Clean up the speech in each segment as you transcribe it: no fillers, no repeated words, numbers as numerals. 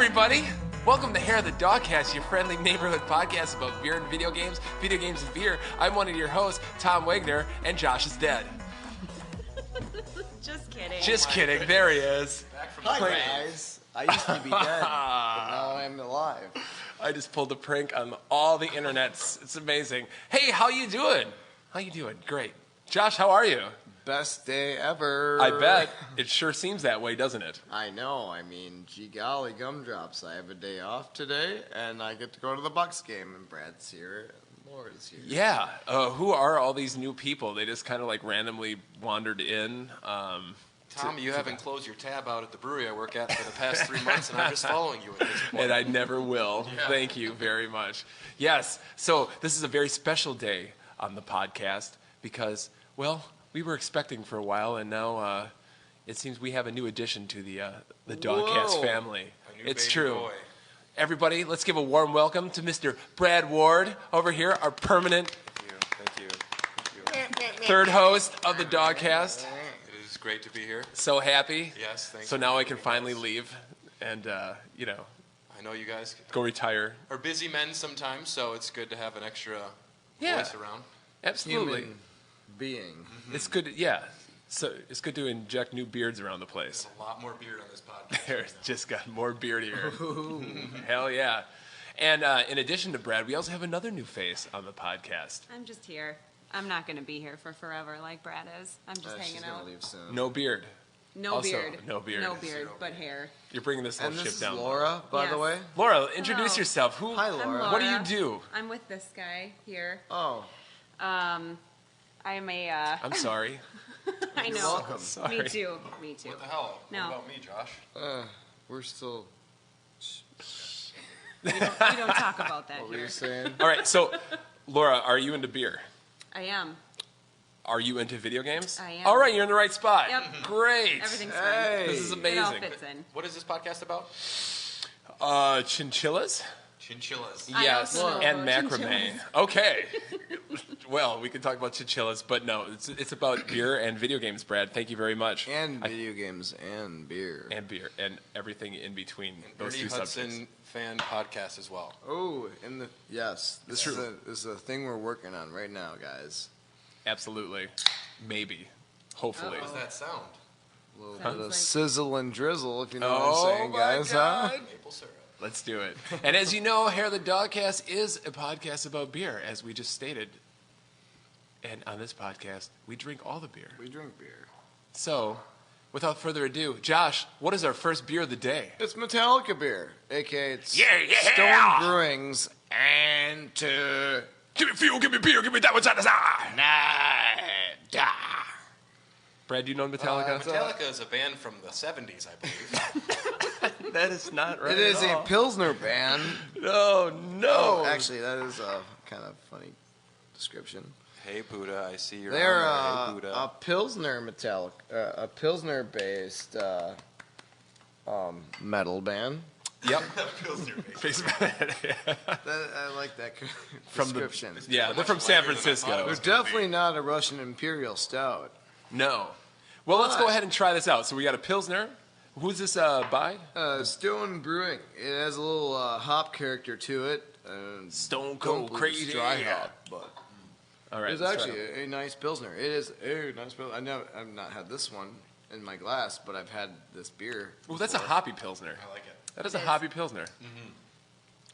everybody. Welcome to Hair of the Dogcast, your friendly neighborhood podcast about beer and video games and beer. I'm one of your hosts, Tom Wagner, and Josh is dead. Just kidding. Just kidding. There he is. Hi, guys. I used to be dead, but now I'm alive. I just pulled a prank on all the internets. It's amazing. Hey, how you doing? How you doing? Great. Josh, how are you? Best day ever. I bet. It sure seems that way, doesn't it? I know. I mean, gee golly gumdrops. I have a day off today, and I get to go to the Bucks game, and Brad's here, and Laura's here. Yeah. Who are all these new people? They just kind of like randomly wandered in. Tom, you haven't closed your tab out at the brewery I work at for the past 3 months, and I'm just following you at this point. And I never will. Yeah. Thank you very much. Yes. So this is a very special day on the podcast because, well, we were expecting for a while, and now it seems we have a new addition to the Dogcast family. It's true. Boy. Everybody, let's give a warm welcome to Mr. Brad Ward over here, our permanent Thank you. third host of the Dogcast. It is great to be here. So happy. Yes, thanks. So now I can finally leave and, I know you guys go retire. are busy men sometimes, so it's good to have an extra voice around. Absolutely. Human being. It's good, yeah. So it's good to inject new beards around the place. There's a lot more beard on this podcast. There's just got more beard here. Hell yeah. And in addition to Brad, we also have another new face on the podcast. I'm just here. I'm not going to be here for forever like Brad is. I'm just hanging She's out. gonna leave soon. No beard. No Also, beard. no beard. No beard, but hair. You're bringing this whole And ship this is down. Laura, by the Yes. way. Laura, introduce Hello. yourself. Hi, I'm Laura. Laura. What do you do? I'm with this guy here. Oh, I'm a, I'm sorry. I know. welcome. Sorry. Me too. Me too. What the hell? No. What about me, Josh? we're still. We don't talk about that What were you here. saying? All right, so Laura, are you into beer? I am. Are you into video games? I am. All right, you're in the right spot. Yep. Great. Everything's Hey. This is fine. It all amazing. fits in. What is this podcast about? Chinchillas? Chinchillas. I Yes, also know and about macrame. chinchillas. Okay. Well, we can talk about chinchillas, but no, it's about beer and video games, Brad. Thank you very much. And video games and beer. And beer and everything in between those Bernie two Hudson subjects. fan podcast as well. Oh, yes, this It's is a thing we're working on right now, guys. Absolutely. Maybe. Hopefully. How does that sound? A little Sounds bit of like- sizzle and drizzle, if you know Oh, what I'm saying, my guys, huh? God. Maple syrup. Let's do it. And as you know, Hair of the Dogcast is a podcast about beer, as we just stated. And on this podcast, we drink all the beer. We drink beer. So, without further ado, Josh, what is our first beer of the day? It's Metallica beer, aka it's Yeah. Stone Brewing's Enter Give me fuel, give me beer, give me that one side to side. Nada. Brad, do you know Metallica? Metallica is a band from the 70s, I believe. That is not right. It is a Pilsner band. No. Oh, actually, that is a kind of funny description. Hey, Buddha, I see you're They're on there. Hey, Buddha. a Pilsner a Pilsner-based metal band. Yep. I like that description. Yeah, they're from San They're Francisco. Definitely not a Russian Imperial Stout. No. Well, let's go But- ahead and try this out. So we got a Pilsner. Who's this by? Stone Brewing. It has a little hop character to it. Stone Don't Cold believe it's Crazy. dry hop, but All right. it's let's try actually it. a nice Pilsner. It is a nice Pilsner. I've not had this one in my glass, but I've had this beer. Ooh, that's a before. hoppy Pilsner. I like it. That is a It is. hoppy Pilsner.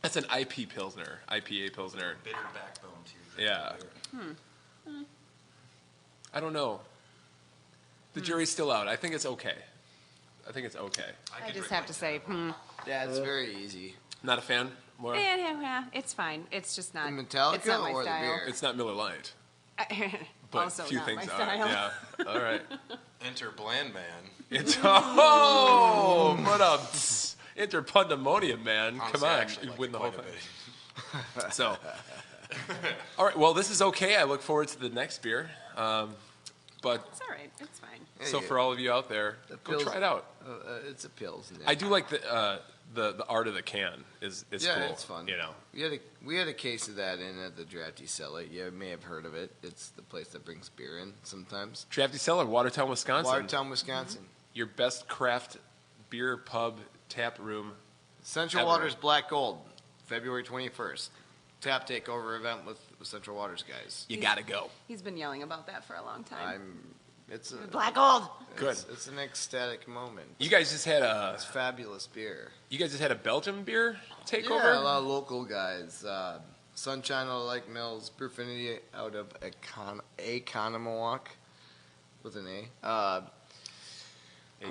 That's an IP Pilsner. IPA Pilsner. Bitter backbone, too. Yeah. I don't know. The jury's still out. I think it's okay. I just have to say, Yeah, it's very easy. Not a fan? More? yeah, it's fine. It's just not. The Metallica it's not my or the style. beer? It's not Miller Lite. But also few not things my are. style. Yeah. All right. Enter Bland Man. It's what a enter pandemonium, man. Honestly, Come I on, actually you like win it the whole quite a thing. bit. So, all right. Well, this is okay. I look forward to the next beer. But It's all right. It's fine. so for all of you out there, go Pils- try it out. It's a Pilsner. I do like the art of the can is Yeah, cool. it's fun. You know. We had a case of that in at the Drafty Cellar. You may have heard of it. It's the place that brings beer in sometimes. Drafty Cellar, Watertown, Wisconsin. Watertown, Wisconsin. Your best craft beer pub tap room Central ever. Waters Black Gold, February 21st. Tap takeover event with Central Waters guys. You got to go. He's been yelling about that for a long time. It's a Black Gold. Good. It's an ecstatic moment. You guys just had a It's fabulous beer. Belgian beer takeover? Yeah, a lot of local guys. Sunshine out of Lake Mills, Brewfinity out of Economowalk with an A.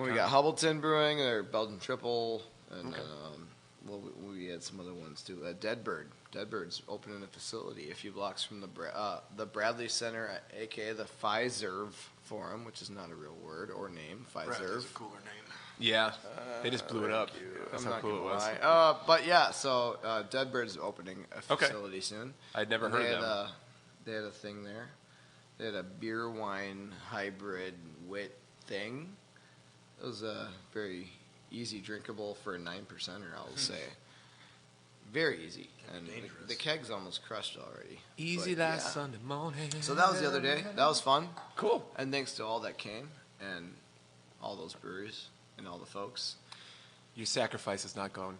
We got Hubbleton Brewing, their Belgian Triple, and we had some other ones too. Deadbird. Deadbird's opening a facility a few blocks from the Bradley Center, aka the Pfizer Forum, which is not a real word or name. Pfizer. That's a cooler name. Yeah, they just blew it up. That's I'm how not cool it gonna was. lie. But yeah, so Deadbird's opening a facility soon. I'd never And heard of them. They had a thing there. They had a beer wine hybrid wit thing. It was very easy drinkable for a 9%er, I'll say. Very easy. And dangerous. the keg's almost crushed already. Easy But, last yeah. Sunday morning. So that was the other day. That was fun. Cool. And thanks to all that came and all those breweries and all the folks. Your sacrifice has not gone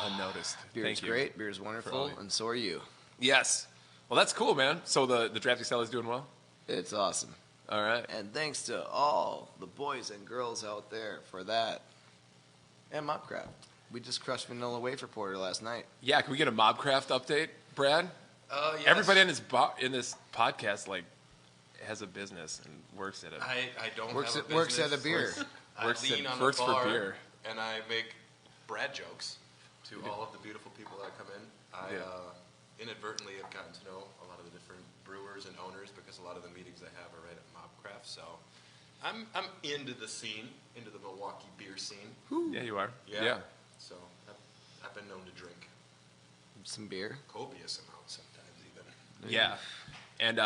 unnoticed. Beer's Thank you. great. Beer's all wonderful. you- And so are you. Yes. Well, that's cool, man. So the Drafty Cell is doing well? It's awesome. All right. And thanks to all the boys and girls out there for that. And Mobcraft. We just crushed Vanilla Wafer Porter last night. Yeah, can we get a Mobcraft update, Brad? Yes. Everybody in this podcast has a business and works at it. I don't Works have a at- works business. at a beer. I Works lean at- on works a for bar, beer. and I make Brad jokes to all of the beautiful people that come in. I inadvertently have gotten to know a lot of the different brewers and owners because a lot of the meetings I have are right at Mobcraft. So I'm into the scene, into the Milwaukee beer scene. Yeah, you are. Yeah. So I've been known to drink Some beer. copious amounts sometimes even. Yeah. And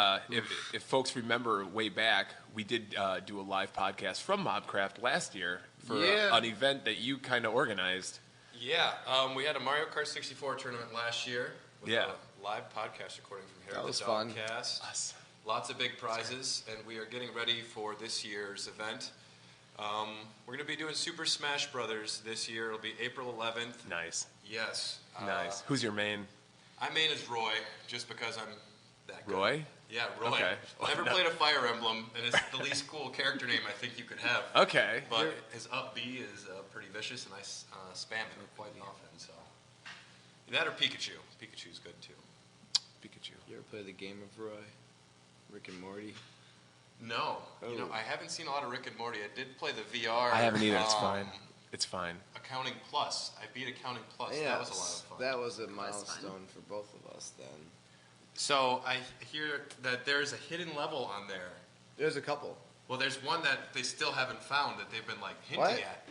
if folks remember way back, we did do a live podcast from Mobcraft last year for an event that you kind of organized. Yeah, we had a Mario Kart 64 tournament last year with Yeah. a live podcast recording from here That at was the fun. Dogcast. Us. Lots of big prizes, and we are getting ready for this year's event. We're going to be doing Super Smash Brothers this year. It'll be April 11th. Nice. Yes. Nice. Who's your main? My main is Roy, just because I'm that good. Roy? Yeah, Roy. Okay. Never played a Fire Emblem, and it's the least cool character name I think you could have. Okay. But his up B is pretty vicious, and I spam it quite often. So that or Pikachu. Pikachu's good too. Pikachu. You ever play the game of Roy? Rick and Morty? No, I haven't seen a lot of Rick and Morty. I did play the VR. I haven't either. It's fine. It's fine. Accounting Plus. I beat Accounting Plus. Yes. That was a lot of fun. That was a fun. milestone for both of us then. So I hear that there's a hidden level on there. There's a couple. Well, there's one that they still haven't found that they've been like hinting What? at,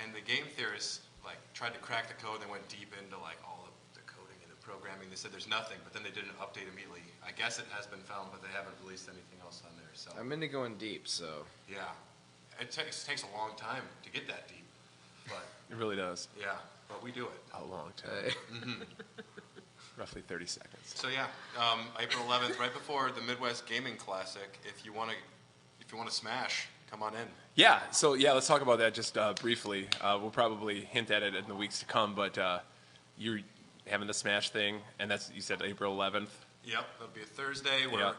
and the game theorists like tried to crack the code. They went deep into like all of the coding and the programming. They said there's nothing, but then they did an update immediately. I guess it has been found, but they haven't released anything else on there. So I'm into going deep, so. yeah, it takes a long time to get that deep, but It really does. yeah, but we do it. A long time. Hey. Roughly 30 seconds. So yeah, April 11th, right before the Midwest Gaming Classic. If you want to smash, come on in. Yeah. So yeah, let's talk about that just briefly. We'll probably hint at it in the weeks to come, but you're having the Smash thing, and that's, you said April 11th. Yep, that'll be a Thursday. Yeah.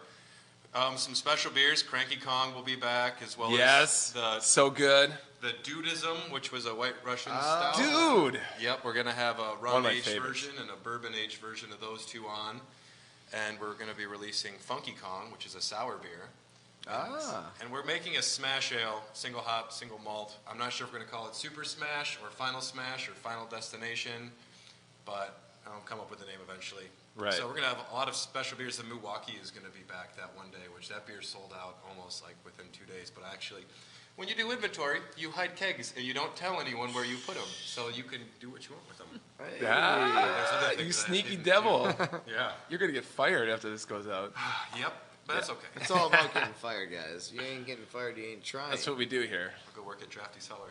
Where some special beers. Cranky Kong will be back, as well Yes. as So good. the Dudism, which was a White Russian stout. Dude. Yep, we're gonna have a One of rum my aged favorites. version and a bourbon aged version of those two on, and we're gonna be releasing Funky Kong, which is a sour beer. And we're making a Smash Ale, single hop, single malt. I'm not sure if we're gonna call it Super Smash or Final Smash or Final Destination, but I'll come up with a name eventually. Right. So we're gonna have a lot of special beers. The Milwaukee is gonna be back that one day, which that beer sold out almost like within 2 days. But actually, when you do inventory, you hide kegs and you don't tell anyone where you put them, so you can do what you want with them. There's other things You that sneaky didn't devil. Yeah. You're going to get fired after this goes out. Yep. But that's okay. It's all about getting fired, guys. You ain't getting fired, you ain't trying. That's what we do here. I'll go work at Drafty Cellar.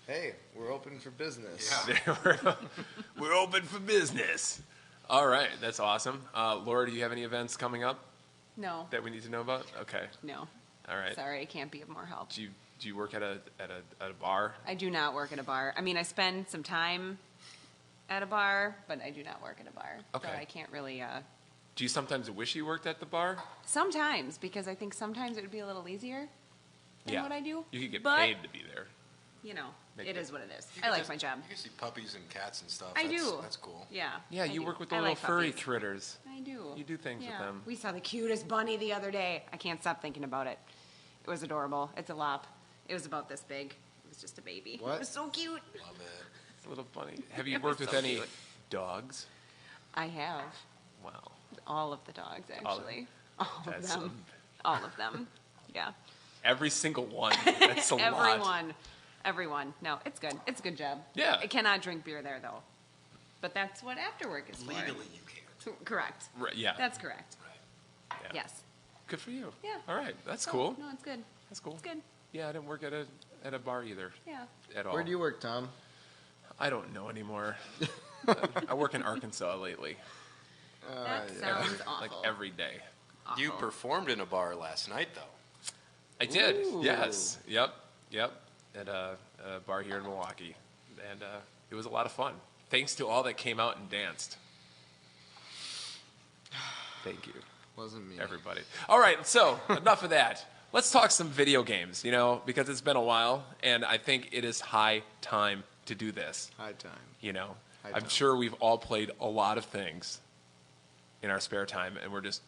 Hey, we're open for business. Yeah. We're open for business. All right. That's awesome. Laura, do you have any events coming up No, that we need to know about? Okay. no. All right. Sorry, I can't be of more help. Do you work at a bar? I do not work at a bar. I mean, I spend some time at a bar, but I do not work at a bar. Okay. So I can't really, Do you sometimes wish you worked at the bar? sometimes, because I think sometimes it would be a little easier than what I do. You could get But, paid to be there. You know, Make it it- is what it is. You I can like just- my job. You can see puppies and cats and stuff. I That's, do. That's cool. Yeah. Yeah, I you do. work with the I little like furry puppies. critters. I do. You do things with them. We saw the cutest bunny the other day. I can't stop thinking about it. It was adorable. It's a lop. It was about this big. It was just a baby. What? It was so cute. Love it. It's a little funny. Have you It was worked with so any cute. dogs? I have Wow. all of the dogs, actually. All of That's them. All of them. Yeah. every single one. That's a lot. Everyone. Everyone. No, it's good. It's a good job. Yeah. I cannot drink beer there, though. But that's what after work is for. Legally, you can't. Correct. Right, yeah. That's correct. Right. Yeah. Yes. Good for you. Yeah. All right. That's So, cool. No, it's good. That's cool. It's good. Yeah, I didn't work at a bar either. Yeah. At all. Where do you work, Tom? I don't know anymore. I work in Arkansas lately. That sounds awful. Like every day. You Awful. performed in a bar last night, though. I did. Ooh. Yes. Yep. At a bar here in Milwaukee, and it was a lot of fun. Thanks to all that came out and danced. Thank you, Wasn't me. everybody. All right. So enough of that. Let's talk some video games. Because it's been a while, and I think it is high time to do this. High time. High I'm time. sure we've all played a lot of things in our spare time, and we're just,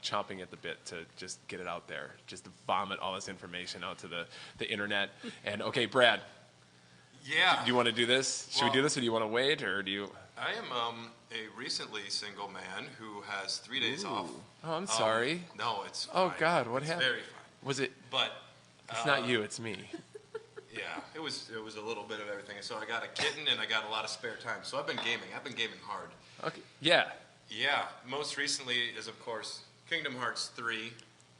chomping at the bit to just get it out there, just to vomit all this information out to the internet. And okay, Brad, Yeah. do you want to do this? Should we do Well- this, or do you want to wait, or do you? I am a recently single man who has 3 days off. Oh, I'm sorry. No, it's Oh, fine. God, what It's happened? very fine. Was it? But It's not you, it's me. yeah, it was a little bit of everything. So I got a kitten and I got a lot of spare time. So I've been gaming. I've been gaming hard. Okay. Yeah. Yeah, most recently is of course Kingdom Hearts 3.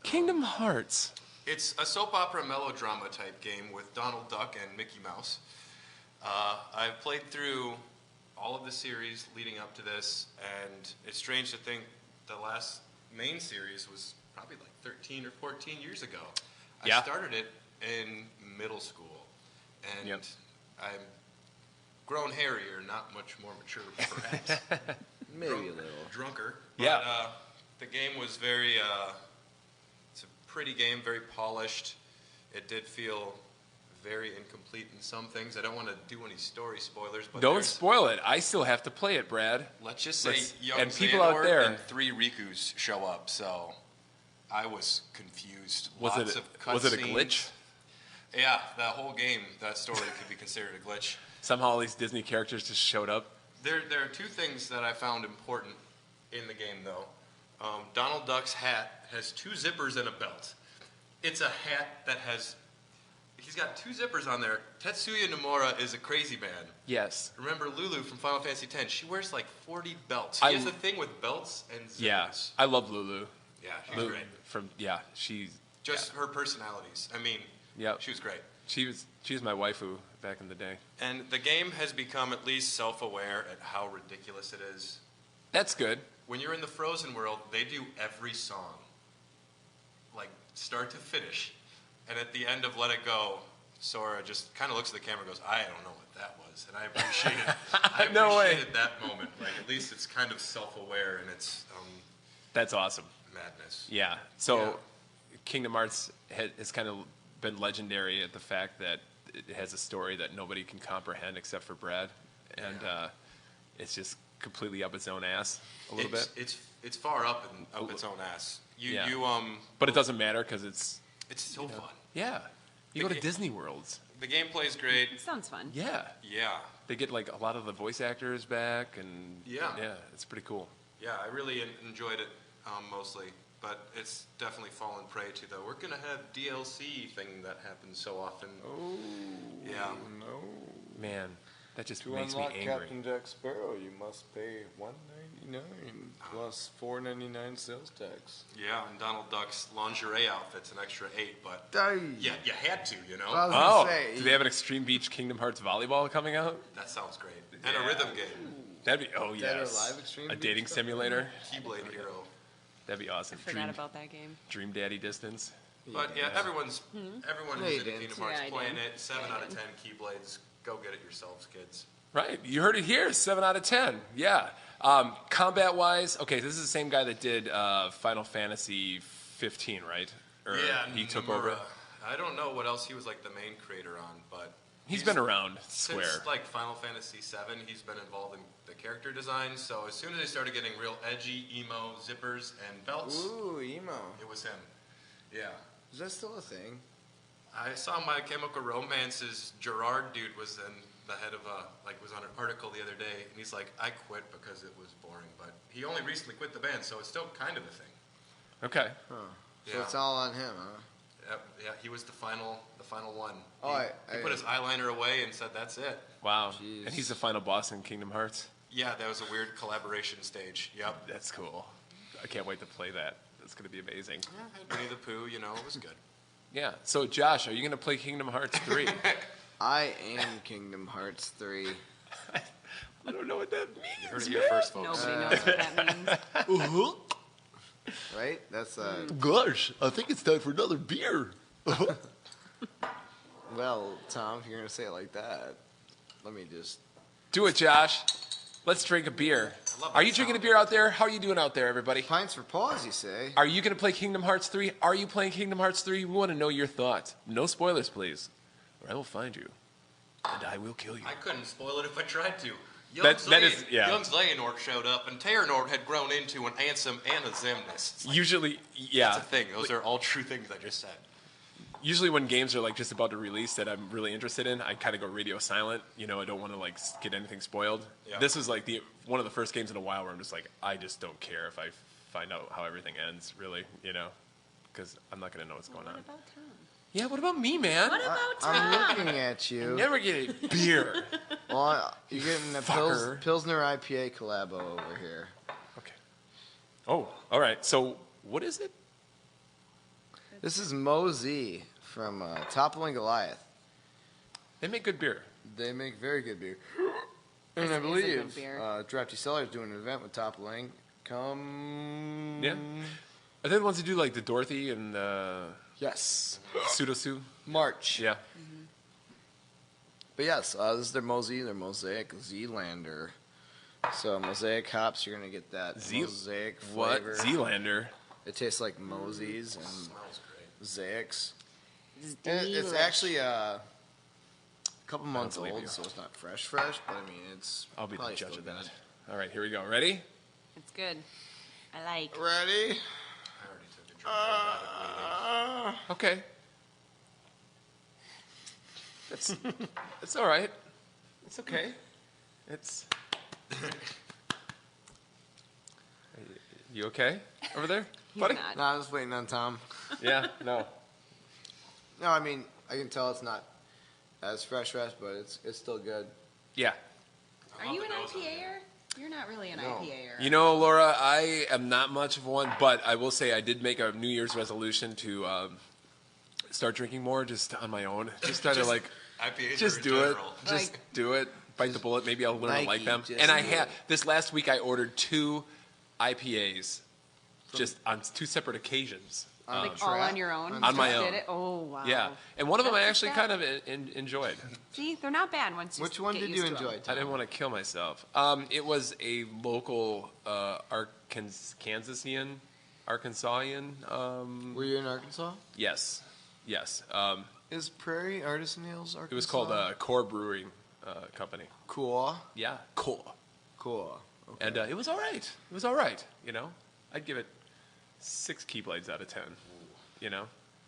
Kingdom Hearts. It's a soap opera melodrama type game with Donald Duck and Mickey Mouse. I've played through all of the series leading up to this, and it's strange to think the last main series was probably like 13 or 14 years ago. Yeah. I started it in middle school, and Yep. I'm grown hairier, not much more mature, perhaps. Maybe a little. Drunker. Yeah. But, the game was very, it's a pretty game, very polished. It did feel very incomplete in some things. I don't want to do any story spoilers, but Don't there's- spoil it. I still have to play it, Brad. let's just say young and people out Xehanort there- and 3 Rikus show up, so I was confused. Was Lots it of was it a cutscenes. glitch? Yeah, that whole game, that story could be considered a glitch. Somehow all these Disney characters just showed up. There are 2 things that I found important in the game, though. Donald Duck's hat has 2 zippers and a belt. It's a hat that has... He's got 2 zippers on there. Tetsuya Nomura is a crazy man. Yes. Remember Lulu from Final Fantasy X? She wears like 40 belts. I- He has a thing with belts and zippers. Yeah. I love Lulu. Yeah, she's Lulu great. she's Just her personalities. I mean, Yep. she was great. she was my waifu back in the day. And the game has become at least self-aware at how ridiculous it is. That's good. When you're in the Frozen world, they do every song, like start to finish. And at the end of Let It Go, Sora just kind of looks at the camera and goes, I don't know what that was. And I appreciated, No way. that moment. Like, at least it's kind of self-aware and it's That's awesome. madness. Yeah. So Yeah. Kingdom Hearts has kind of been legendary at the fact that it has a story that nobody can comprehend except for Brad, and it's just completely up its own ass a little bit. It's far up its own ass. Yeah. You But it doesn't matter because it's so fun. yeah. You The go to ga- Disney Worlds. The gameplay is great. Sounds fun. Yeah. Yeah. They get like a lot of the voice actors back, and Yeah. it's pretty cool. Yeah, I really enjoyed it mostly, but it's definitely fallen prey to the we're gonna have DLC thing that happens so often. Oh. Yeah. No. Man, that just To makes me unlock angry. Captain Jack Sparrow, you must pay $1.99 plus $4.99 sales tax. Yeah, and Donald Duck's lingerie outfit's an extra $8, but Yeah. you had to, you know. I was Oh, gonna say, do they have an Extreme Beach Kingdom Hearts volleyball coming out? That sounds great. And a Yeah. rhythm game, That'd be Dead or yes. Alive Extreme A Beach dating stuff? simulator. Keyblade Hero. That'd be awesome. Forgot about that game. Dream Daddy Distance. But yeah, everyone who's Played into it. Kingdom Hearts Yeah, I playing did. it. 7 I out of did. 10 Keyblades. Go get it yourselves, kids. Right. You heard it here. 7 out of 10. Yeah. Combat-wise, okay, this is the same guy that did Final Fantasy 15, right? Or he took over. I don't know what else he was like the main creator on, but He's been around since Square. like Final Fantasy 7. He's been involved in the character design. So as soon as they started getting real edgy, emo zippers and belts, Ooh, emo. it was him. Yeah. Is that still a thing? I saw My Chemical Romance's Gerard dude was in the head of was on an article the other day, and he's like, I quit because it was boring, but he only recently quit the band, so it's still kind of a thing. Okay. Huh. So Yeah. it's all on him, huh? Yep, yeah, he was the final one. Oh, he put his eyeliner away and said, that's it. Wow. Jeez. And he's the final boss in Kingdom Hearts. Yeah, that was a weird collaboration stage. Yep. That's cool. I can't wait to play that. That's going to be amazing. Yeah, Winnie the Pooh, it was good. Yeah. So, Josh, are you going to play Kingdom Hearts 3? I am Kingdom Hearts 3. I don't know what that means. You heard it here first, folks. Nobody knows what that means. Right? That's Gosh, I think it's time for another beer. well, Tom, if you're gonna say it like that, let me just. Do it, Josh. Let's drink a beer. I love Are that you drinking a sound. beer out there? How are you doing out there, everybody? Pints for paws, you say? Are you going to play Kingdom Hearts 3? Are you playing Kingdom Hearts 3? We want to know your thoughts. No spoilers, please, or I will find you, and I will kill you. I couldn't spoil it if I tried to. That is- yeah. Young Xehanort showed up, and Terranort had grown into an Ansem and a Xemnas. It's like, Usually, yeah. that's a thing. Those are all true things I just said. Usually when games are like just about to release that I'm really interested in, I kind of go radio silent. I don't want to like get anything spoiled. Yeah. This is like one of the first games in a while where I'm just like, I just don't care if I find out how everything ends, really, because I'm not going to know what's going What on. about Tom? Yeah, what about me, man? What about Tom? I'm looking at you. Never get a beer. Well, you're getting a Fucker. Pilsner IPA collabo over here. Okay. Oh, all right. So what is it? This is Mosey from Toppling Goliath. They make good beer. They make very good beer. And This I is a believe good beer. Drafty Cellar is doing an event with Toppling. Come. Yeah. Are they the ones who do like the Dorothy and Yes. Pseudo-Sue? March. Yeah. But yes, this is their Mosaic Zealander. So Mosaic hops, you're gonna get that Mosaic What? flavor. Zealander? It tastes like Mosey's and Smells great. Zaics. It's And it's delish. actually a couple months believe old, you. so it's not fresh, but I mean it's. I'll be the probably judge still of that. good. All right, here we go. Ready? It's good. I like. Ready? I already took a drink. I'm not Okay. It's all right. It's okay. It's. You okay over there, He's buddy? not. No, I was waiting on Tom. Yeah. No. No, I mean I can tell it's not as fresh, but it's still good. Yeah. I Are love you the an nose on it. IPA-er? You're not really an No. IPA-er. Laura, I am not much of one, but I will say I did make a New Year's resolution to start drinking more, just on my own. Just try to like, IPAs just are in do it. general. Just do it. Bite the bullet. Maybe I'll learn to like Nike, them. just And I do have it. this last week. I ordered 2 IPAs, just on 2 separate occasions. Like all on your own? On You my just own. did it? Oh, wow. Yeah, and one of them I That's actually not kind of enjoyed. See, they're not bad once you Which one get did used you to 'em. enjoy, Tom? I didn't want to kill myself. It was a local Arkansasian. Were you in Arkansas? Yes. Is Prairie Artisan Ales Arkansas? It was called Core Brewing Company. Cool. Yeah, Core. Cool. Okay. And it was all right. It was all right. I'd give it 6 Keyblades out of 10.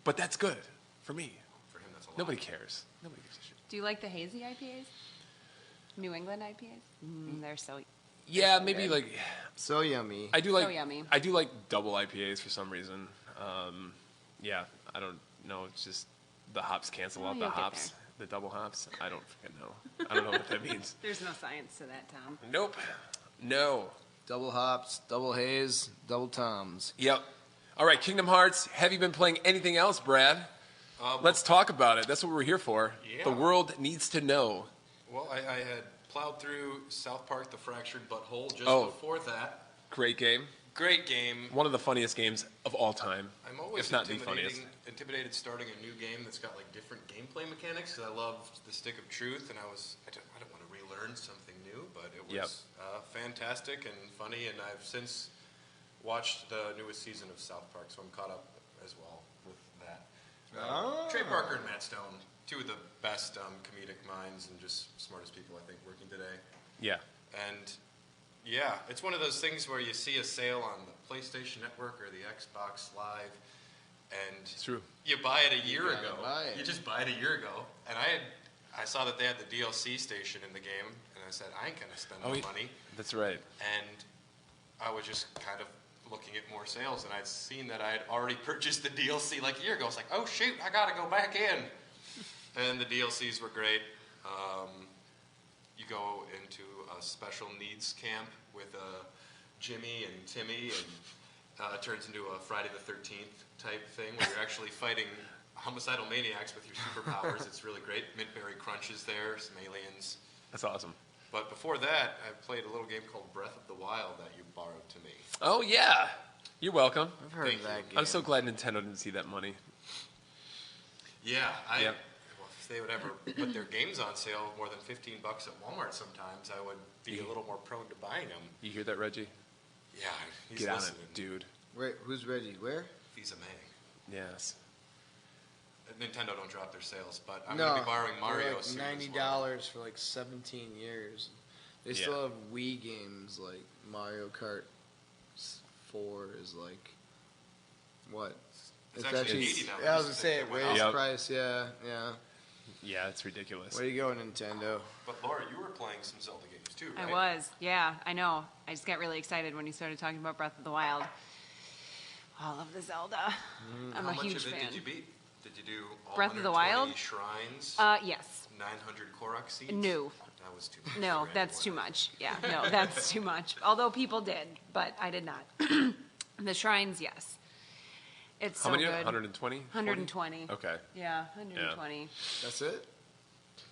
But that's good for me. For him, that's a lot. Nobody cares. Nobody gives a shit. Do you like the hazy IPAs? New England IPAs? They're so... Yeah, maybe like So yummy. I do like So yummy. I do like double IPAs for some reason. Yeah, I don't know. It's just the hops cancel Oh, out the you'll get hops, the double hops. I don't freaking know. I don't know what that means. There's no science to that, Tom. Nope. No. Double hops, double haze, double toms. Yep. All right, Kingdom Hearts. Have you been playing anything else, Brad? Let's talk about it. That's what we're here for. Yeah. The world needs to know. Well, I had plowed through South Park: The Fractured Butthole just Oh. before that. Great game. Great game. One of the funniest games of all time. I'm always if not the funniest. intimidated starting a new game that's got like different gameplay mechanics because I love the stick of truth and I don't want to relearn learned something new, but it was fantastic and funny, and I've since watched the newest season of South Park, so I'm caught up as well with that. Trey Parker and Matt Stone, two of the best comedic minds and just smartest people, I think, working today. Yeah. And yeah, it's one of those things where you see a sale on the PlayStation Network or the Xbox Live, and It's true. you buy it a year ago. buy it. You just buy it a year ago, and I saw that they had the DLC station in the game, and I said, I ain't gonna spend no money. That's right. And I was just kind of looking at more sales, and I'd seen that I had already purchased the DLC like a year ago. I was like, oh shoot, I gotta go back in. And the DLCs were great. You go into a special needs camp with Jimmy and Timmy, and it turns into a Friday the 13th type thing where you're actually fighting homicidal maniacs with your superpowers. It's really great. Mintberry Crunch is there, some aliens. That's awesome. But before that, I played a little game called Breath of the Wild that you borrowed to me. Oh, yeah. You're welcome. I've heard Thank of that you. game. I'm so glad Nintendo didn't see that money. Yeah, Yep. Well, if they would ever put their games on sale more than $15 at Walmart sometimes, I would be a little more prone to buying them. You hear that, Reggie? Yeah, he's Get on listening. it, dude. Wait, who's ready? Where? He's a man. Yes. Nintendo don't drop their sales, but I'm going to be borrowing Mario soon as $90 well. for like 17 years. They Yeah. still have Wii games like Mario Kart 4 is like what? It's actually 80 now. Yeah, I was gonna say it It went raised up. price. Yeah. Yeah, it's ridiculous. Way to go, Nintendo. But Laura, you were playing some Zelda games too, right? I was, yeah, I know. I just got really excited when you started talking about Breath of the Wild. All of the Zelda. I'm How a much huge of it fan. did you beat? Did you do all Breath of the 120 Wild? shrines? Yes. 900 Korok seeds? No. That was too much. No, for that's too anyone. much. Yeah, no, that's too much. Although people did, but I did not. The shrines, yes. It's How so many? good. 120? 120. Okay. Yeah, 120. That's it.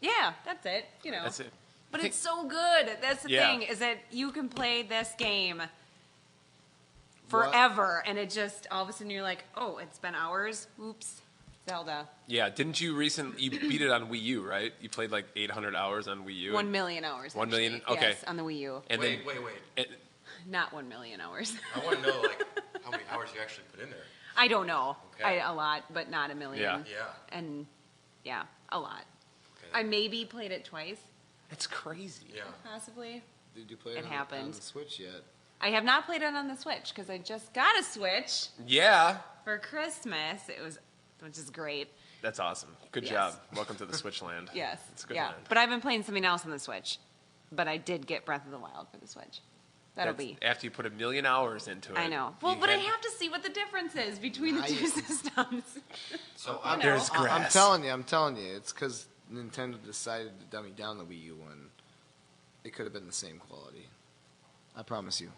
Yeah, that's it. You know. That's it. But I think- it's so good. That's the Yeah. thing, is that you can play this game forever, and it just, all of a sudden you're like, oh, it's been hours. Oops. Zelda. Yeah, didn't you you beat it on Wii U, right? You played like 800 hours on Wii U. 1 million hours. 1 million? actually. Okay. Yes, on the Wii U. And Wait. then, Not 1 million hours. I want to know, like, how many hours you actually put in there. I don't know. Okay. A lot, but not a million. Yeah. Yeah. And yeah, a lot. Okay. I maybe played it twice, it's crazy. Yeah. possibly. Did you play It it on happened. the Switch yet? I have not played it on the Switch because I just got a Switch Yeah. for Christmas. Which is great. That's awesome. Good Yes. job. Welcome to the Switch land. Yes. It's a good yeah. land. But I've been playing something else on the Switch. But I did get Breath of the Wild for the Switch. That'll That's be. after you put 1 million hours into it. I know. Well, you but I had- have to see what the difference is between the two Nice. systems. So I I'm, know. There's I'm grass. telling you, it's because Nintendo decided to dummy down the Wii U one. It could have been the same quality. I promise you.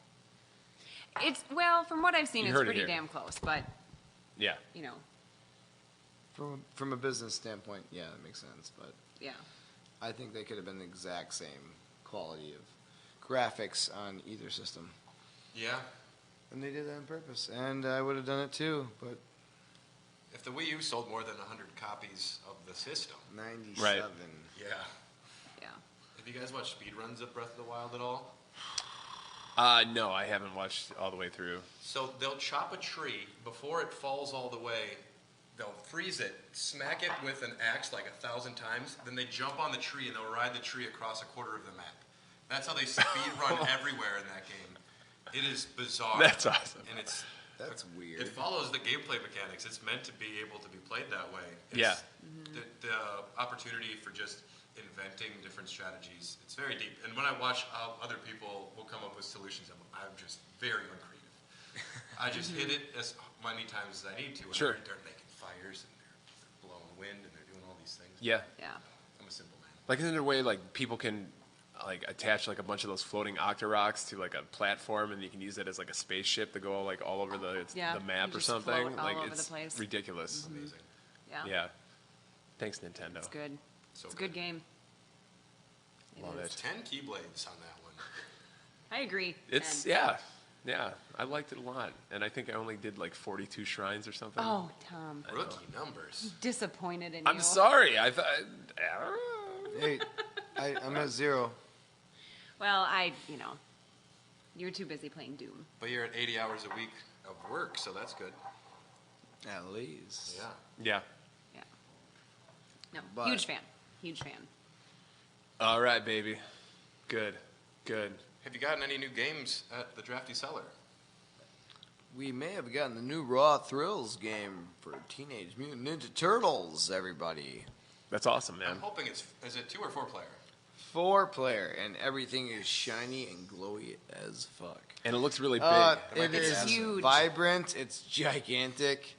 Well, from what I've seen, You it's heard it pretty here. damn close. But, Yeah. you know, From a business standpoint, yeah, that makes sense. But yeah. I think they could have been the exact same quality of graphics on either system. yeah. And they did that on purpose. And I would have done it too, but If the Wii U sold more than 100 copies of the system, 97. yeah. Yeah. Have you guys watched speedruns of Breath of the Wild at all? No, I haven't watched all the way through. So they'll chop a tree before it falls all the way. They'll freeze it, smack it with an axe like 1,000 times, then they jump on the tree and they'll ride the tree across a quarter of the map. That's how they speed run everywhere in that game. It is bizarre. That's awesome. And That's weird. it follows the gameplay mechanics. It's meant to be able to be played that way. It's Yeah. The opportunity for just inventing different strategies, it's very deep. And when I watch how other people will come up with solutions, I'm just very uncreative. I just hit it as many times as I need to. And Sure. they're making fires and they're blowing wind and they're doing all these things. Yeah. Yeah. I'm a simple man. Like, isn't there a way, like, people can, like, attach, like, a bunch of those floating Octoroks to, like, a platform, and you can use it as, like, a spaceship to go, like, all over the Yeah, map you or just something? float all Like, over it's the place. ridiculous. Amazing. Yeah. Yeah. Thanks, Nintendo. It's good. So It's a good good. game. Love is. it. 10 Keyblades on that one. I agree. It's, And- yeah. Yeah. I liked it a lot. And I think I only did, like, 42 shrines or something. Oh, Tom. Rookie numbers. Disappointed in you. I'm sorry. I thought. Hey, I'm at 0. Well, you were too busy playing Doom. But you're at 80 hours a week of work, so that's good. At least. Yeah. Yeah. Yeah. No, But- huge fan. Huge fan. All right, baby. Good. Have you gotten any new games at the Drafty Cellar? We may have gotten the new Raw Thrills game for Teenage Mutant Ninja Turtles, everybody. That's awesome, man. I'm hoping is it 2 or 4 player? 4-player, and everything is shiny and glowy as fuck. And it looks really big. It It's is huge. vibrant. It's gigantic.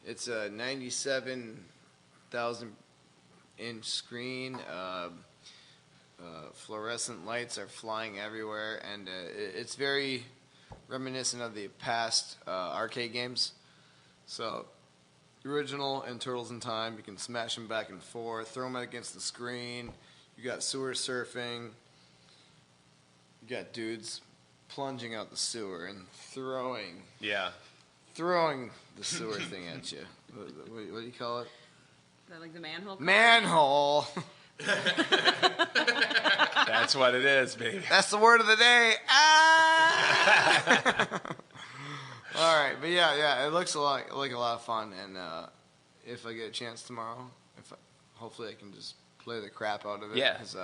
It's a 97,000 inch screen. Fluorescent lights are flying everywhere, and it's very reminiscent of the past arcade games. So, original and Turtles in Time, you can smash them back and forth, throw them against the screen. You got sewer surfing. You got dudes plunging out the sewer and throwing Yeah. the sewer thing at you. What do you call it? Is that like the manhole? Manhole. That's what it is, baby. That's the word of the day. Ah! All right, but yeah, it looks like a lot of fun, and if I get a chance tomorrow, hopefully I can just play the crap out of it. Yeah. Because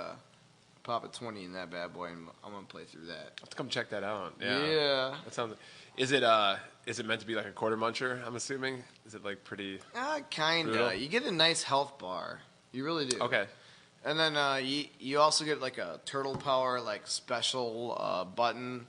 pop a 20 in that bad boy, and I'm gonna play through that. Let's come check that out. Yeah. Yeah. That sounds. Is it meant to be like a quarter muncher? I'm assuming. Is it like pretty? Kinda. Brutal? You get a nice health bar. You really do. Okay. And then you also get like a turtle power like special button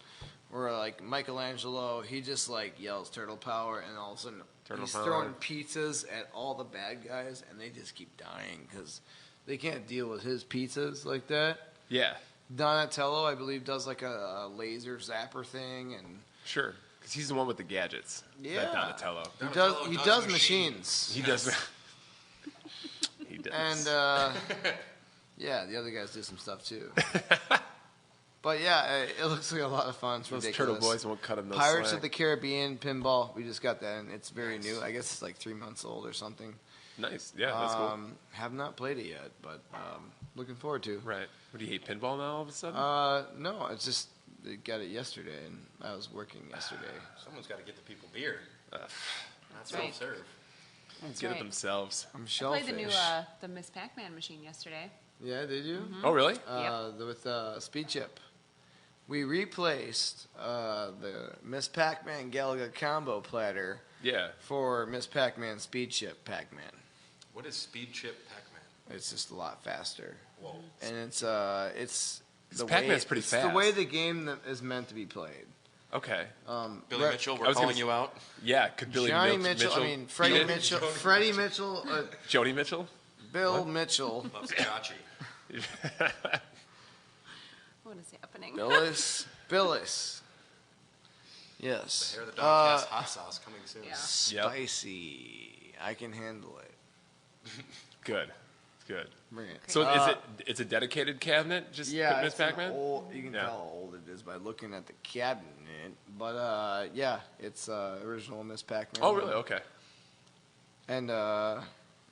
where like Michelangelo, he just like yells turtle power, and all of a sudden he's throwing pizzas at all the bad guys, and they just keep dying because they can't deal with his pizzas like that. Yeah. Donatello, I believe, does like a laser zapper thing, and Sure. Because he's the one with the gadgets. Yeah. That Donatello. he does machines. He does. He does. And yeah, the other guys do some stuff too. But yeah, it looks like a lot of fun. It's Those ridiculous. turtle boys won't cut him no Pirates slack. of the Caribbean pinball. We just got that, and it's very new. I guess it's like 3 months old or something. Nice. Yeah, that's cool. Have not played it yet, but looking forward to. Right. What do you hate pinball now all of a sudden? No, it's just they got it yesterday, and I was working yesterday. Someone's got to get the people beer. Not right. self-serve. Get right. it themselves. I'm I shellfish. played the new the Miss Pac-Man machine yesterday. Yeah, did you? Oh, really? With Speed Chip. We replaced the Miss Pac-Man Galaga combo platter Yeah. for Miss Pac-Man Speed Chip Pac-Man. What is Speed Chip Pac-Man? It's just a lot faster. Whoa. And it's the Pac-Man's pretty it's fast. the way the game that is meant to be played. Okay. Billy Mitchell, I we're was gonna calling you out. Yeah. Could Billy Johnny Mitchell? Mitchell, I mean Freddie beat it? Mitchell, Freddie Mitchell, Joni Mitchell? Bill Mitchell, Loves Chachi. What is happening? Billis. Yes. Hair of the Dogcast hot sauce coming soon. Yeah. Spicy. I can handle it. Good. Good. Bring it. So it's a dedicated cabinet? Just Yeah, Miss it's an Pac-Man? you can Yeah. tell how old it is by looking at the cabinet. But yeah, it's original Miss Pac-Man. Oh, really? Okay. And the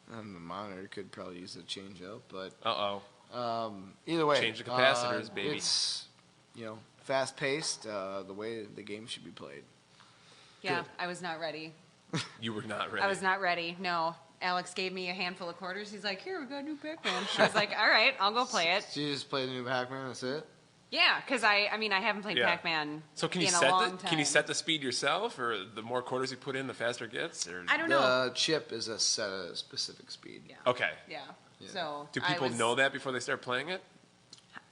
monitor could probably use a change up, but Uh-oh. either way, Change the capacitors, baby. It's fast paced. The way the game should be played. Yeah, Good. I was not ready. You were not ready. I was not ready. No. Alex gave me a handful of quarters. He's like, "Here, we got a new Pac-Man." I was like, "All right, I'll go play it." So you just play the new Pac-Man. That's it. Yeah, because I haven't played Yeah. Pac-Man So can you in set a long time. can you set the speed yourself, or the more quarters you put in, the faster it gets? Or I don't know. The chip is a set a specific speed. Yeah. Okay. Yeah. Yeah. So Do I people was- know that before they start playing it?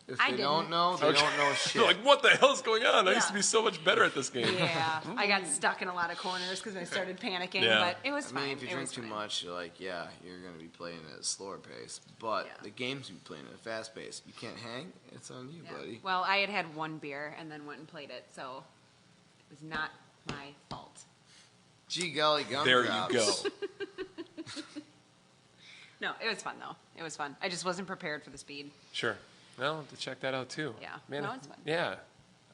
If I they didn't. don't know, they don't know shit. They're like, what the hell's going on? I used to Yeah. be so much better at this game. Yeah, I got stuck in a lot of corners because I started panicking, Yeah. but it was I fine. mean, if you It drink was too fine. much, you're like, yeah, you're going to be playing at a slower pace. But Yeah. the games you play at a fast pace, you can't hang. It's on you, Yeah. buddy. Well, I had one beer and then went and played it, so it was not my fault. Gee golly, There gumdrops. you go. No, it was fun though. It was fun. I just wasn't prepared for the speed. Sure. Well, I'll have to check that out too. Yeah. Man, No, it's fun. Yeah.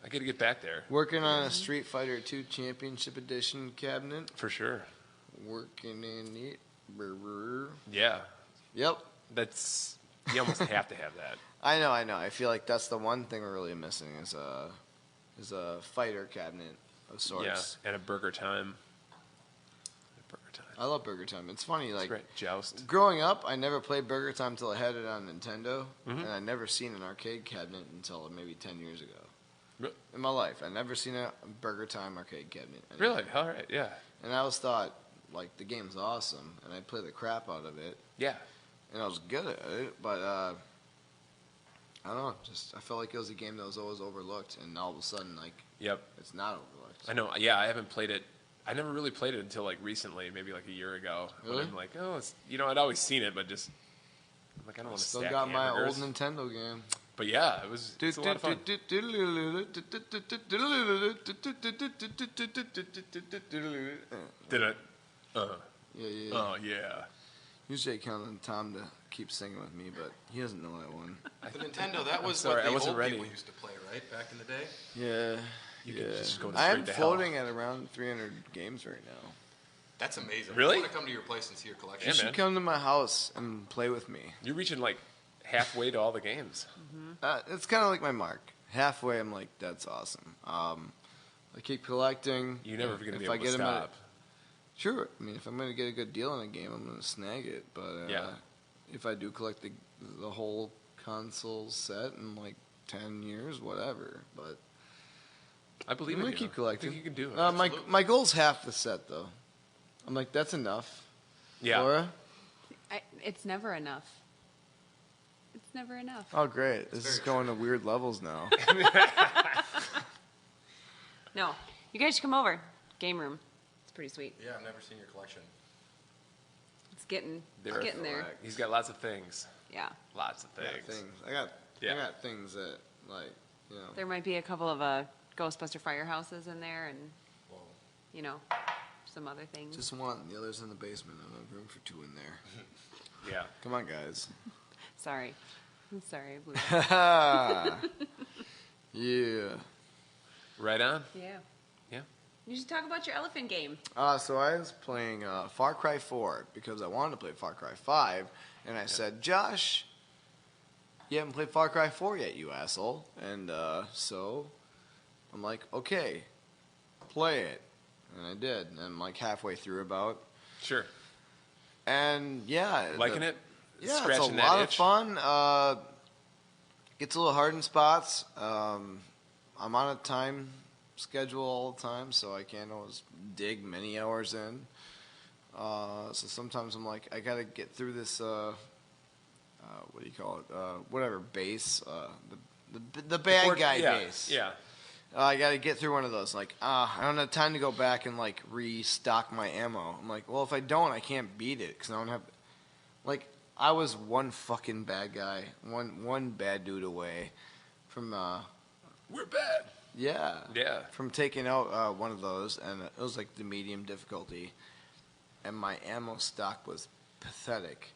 I got to get back there. Working on a Street Fighter 2 Championship Edition cabinet. For sure. Working in it. Brr, brr. Yeah. Yep. That's You almost have to have that. I know. I feel like that's the one thing we're really missing is a fighter cabinet of sorts. Yeah, and a Burger Time. I love Burger Time. It's funny, like Great. Joust. growing up, I never played Burger Time until I had it on Nintendo, and I never seen an arcade cabinet until maybe 10 years ago. In my life, I never seen a Burger Time arcade cabinet. Really? All right. Yeah. And I always thought, like, the game's awesome, and I'd play the crap out of it. Yeah. And I was good at it, but I don't know. I felt like it was a game that was always overlooked, and all of a sudden, like, Yep. it's not overlooked. I know. Yeah, I haven't played it. I never really played it until like recently, maybe like a year ago. Really? When I'm like, oh, it's I'd always seen it, but just I'm like, I don't want to Still stack got my old hamburgers. Nintendo game. But yeah, it's a lot of fun. Did it? Yeah. Oh yeah. Usually I count on Tom to keep singing with me, but he doesn't know that one. The Nintendo, that was sorry, what I the wasn't old ready. people used to play, right? Back in the day? Yeah. You could just go I am straight to hell. floating at around 300 games right now. That's amazing. Really? I want to come to your place and see your collection. You Yeah, should man. come to my house and play with me. You're reaching like halfway to all the games. It's kind of like my mark. Halfway, I'm like, that's awesome. I keep collecting. You're never going to be If able I to get 'em at- stop. Sure. I mean, if I'm going to get a good deal on a game, I'm going to snag it. But Yeah. if I do collect the whole console set in like 10 years, whatever. But I believe I'm in going you. to keep collecting. I think you can do it. My goal's half the set, though. I'm like, that's enough. yeah. Laura? It's never enough. It's never enough. Oh, great. This is going to weird levels now. No, you guys should come over. Game room. It's pretty sweet. Yeah, I've never seen your collection. It's getting They're there. He's got lots of things. Yeah. Lots of I got things. things. I got Yeah. things that, like, you know. There might be a couple of Ghostbuster firehouses in there and, Whoa. you know, some other things. Just one. The other's in the basement. I don't have room for two in there. Yeah. Come on, guys. Sorry. I'm sorry. I blew it. Yeah. Right on. Yeah. Yeah. You should talk about your elephant game. So I was playing Far Cry 4 because I wanted to play Far Cry 5, and I said, Josh, you haven't played Far Cry 4 yet, you asshole. And so I'm like, okay, play it. And I did. And I'm like halfway through about. Sure. And yeah. Liking it? Yeah, Scratching it's a that lot itch? of fun. Gets a little hard in spots. I'm on a time schedule all the time, so I can't always dig many hours in. So sometimes I'm like, I gotta get through this. What do you call it? Whatever base. The bad guy base. Yeah. I gotta get through one of those. Like, I don't have time to go back and like restock my ammo. I'm like, well, if I don't, I can't beat it because I don't have. Like, I was one fucking bad guy, one bad dude away from. We're bad. Yeah. Yeah. From taking out one of those, and it was like the medium difficulty, and my ammo stock was pathetic,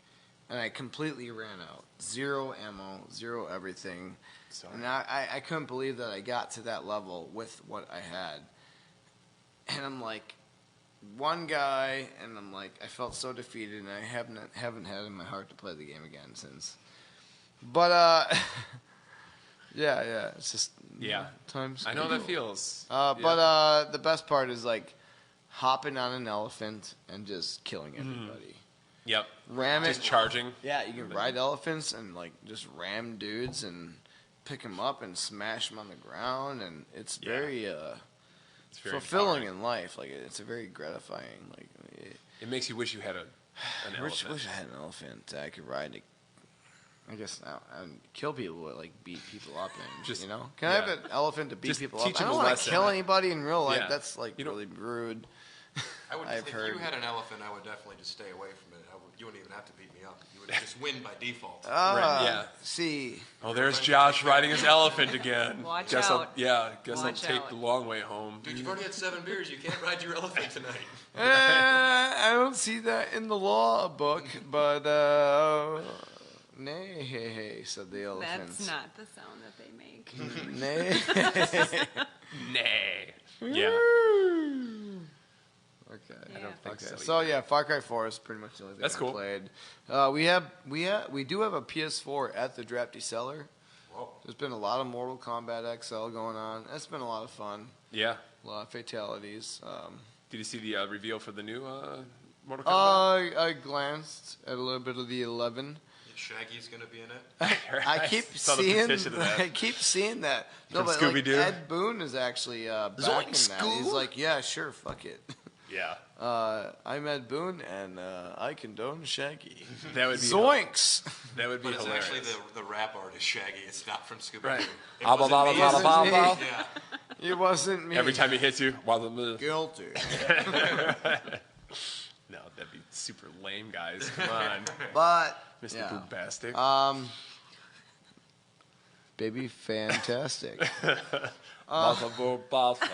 and I completely ran out. Zero ammo, zero everything. Sorry. And I couldn't believe that I got to that level with what I had. And I'm like, one guy, and I'm like, I felt so defeated, and I haven't had it in my heart to play the game again since. But yeah, it's just times. I know how that feels. But the best part is like hopping on an elephant and just killing everybody. Yep. Ram Just it. charging. Yeah, you can ride elephants and like just ram dudes and pick them up and smash them on the ground, and it's Yeah. very It's very fulfilling empowering. in life. Like it's a very gratifying. Like It makes you wish you had an I elephant. wish I had an elephant that I could ride. I guess and kill people, but like beat people up, and Just- you know, can I have yeah. an elephant to beat Just people teach up? I them don't a want lesson. to kill anybody in real life. Yeah. That's like You don't- really rude. I've If heard. you had an elephant, I would definitely just stay away from it. You wouldn't even have to beat me up. You would just win by default. Right, yeah. See, Oh, there's Josh riding his elephant again. Watch guess out. Guess Watch I'll take out. the long way home. Dude, you've already had 7 beers. You can't ride your elephant tonight. I don't see that in the law book, but nay, said the elephants. That's not the sound that they make. Nay. Nay. Yeah. Okay. Yeah. I don't think so. So yeah, Far Cry 4 is pretty much the only thing That's I cool. played. We do have a PS4 at the Drafty Cellar. Whoa. There's been a lot of Mortal Kombat XL going on. That's been a lot of fun. Yeah. A lot of fatalities. Did you see the reveal for the new Mortal Kombat? I glanced at a little bit of the 11. Shaggy's gonna be in it. I keep saw the seeing. petition to that. I keep seeing that. No, From but like, Scooby-Doo? Ed Boon is actually back in that. He's like, yeah, sure, fuck it. Yeah. I'm Ed Boon, and I condone Shaggy. That would be Zoinks! That would be But it's hilarious. actually the rap artist Shaggy. It's not from Scooby-Doo. Right. It Blah, blah, wasn't blah, me. blah, blah, blah, blah. Yeah. It wasn't me. Every time he hits you, while the move. Guilty. No, that'd be super lame, guys. Come on, But Mr. yeah. Boobastic. Baby, fantastic. Balsa, balsa.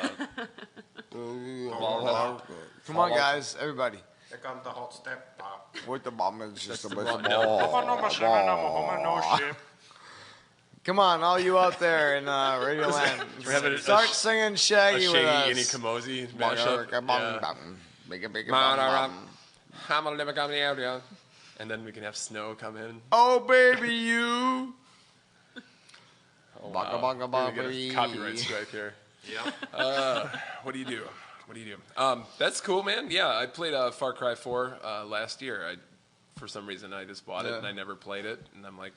Come on, guys, everybody. Here comes the hot step pop. With the bomb is just a bit Oh, Come on, all you out there in Radio Land. We're having Start singing a Shaggy with Shaggy us. Any Kamosi mashup. Yeah. And then we can have Snow come in. Oh, baby, you. Oh, Baka, wow. baka, We're gonna baka. get a copyright strike here. Yep. What do you do? That's cool, man. Yeah, I played Far Cry 4 last year. For some reason, I just bought it Yeah. and I never played it. And I'm like,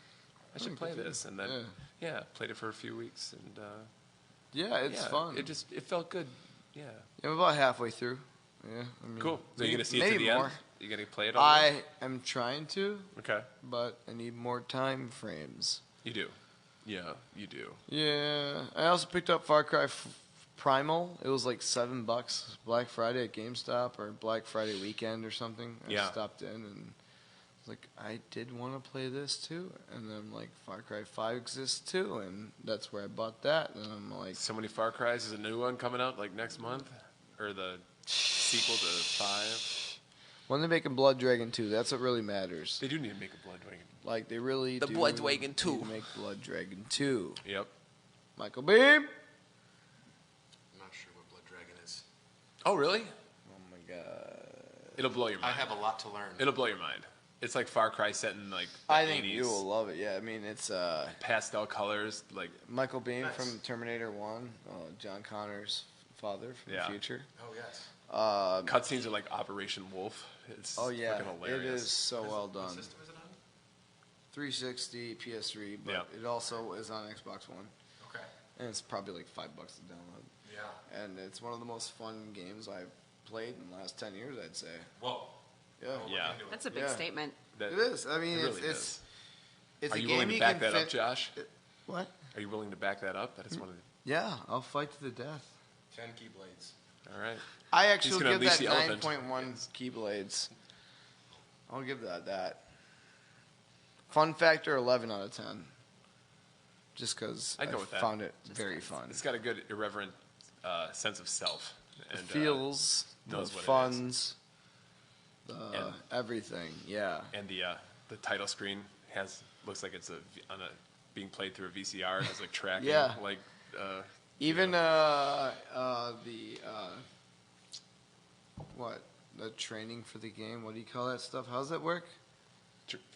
I should play this. And then, Yeah. played it for a few weeks. And Yeah, it's fun. It felt good. Yeah. Yeah, we're about halfway through. Yeah, I mean, Cool. So you're going to see it to maybe the more. end? You're going to play it all the way? I am trying to, Okay. but I need more time frames. You do. Yeah, you do. Yeah, I also picked up Far Cry Primal. It was like $7 Black Friday at GameStop or Black Friday weekend or something. I Yeah. stopped in and was like, I did want to play this too. And then like Far Cry 5 exists too, and that's where I bought that. And I'm like, So many Far Cries. Is a new one coming out like next month? Or the sequel to 5? when they're making Blood Dragon 2, that's what really matters. They do need to make a Blood Dragon. Like they really The do Blood Dragon need 2. to make Blood Dragon 2. Yep. Michael Beam. I'm not sure what Blood Dragon is. Oh, really? Oh my god. It'll blow your I mind. have a lot to learn. It'll blow your mind. It's like Far Cry set in like the I think 80s. you will love it. Yeah, I mean it's Pastel colors, like Michael Beam Nice. from Terminator 1, John Connor's father from Yeah. the future. Oh yes. cutscenes are like Operation Wolf. It's Oh yeah, fucking it hilarious. is so well What done. system is it on? 360, PS3, but Yeah. it also is on Xbox One, Okay. and it's probably like $5 to download. Yeah. And it's one of the most fun games I've played in the last 10 years, I'd say. Whoa. Yeah, I'll look Yeah. into it. That's a big Yeah. statement. That- it is. I mean, It really it's is. it's Are a you game willing to you back can that up, Josh? What? Are you willing to back that up? That is one of the. Yeah, I'll fight to the death. 10 Keyblades. All right. I He's actually gonna give unleash that the elephant. 9.1 Keyblades. I'll give that. Fun factor 11 out of 10. Just because I'd I go with that. found it very fun. It's got a good irreverent sense of self. And, The feels, the knows what it is. funds, And- everything. Yeah. and the title screen looks like it's being played through a VCR. It has like tracking. Yeah. Like Even what? The training for the game. What do you call that stuff? How's that work?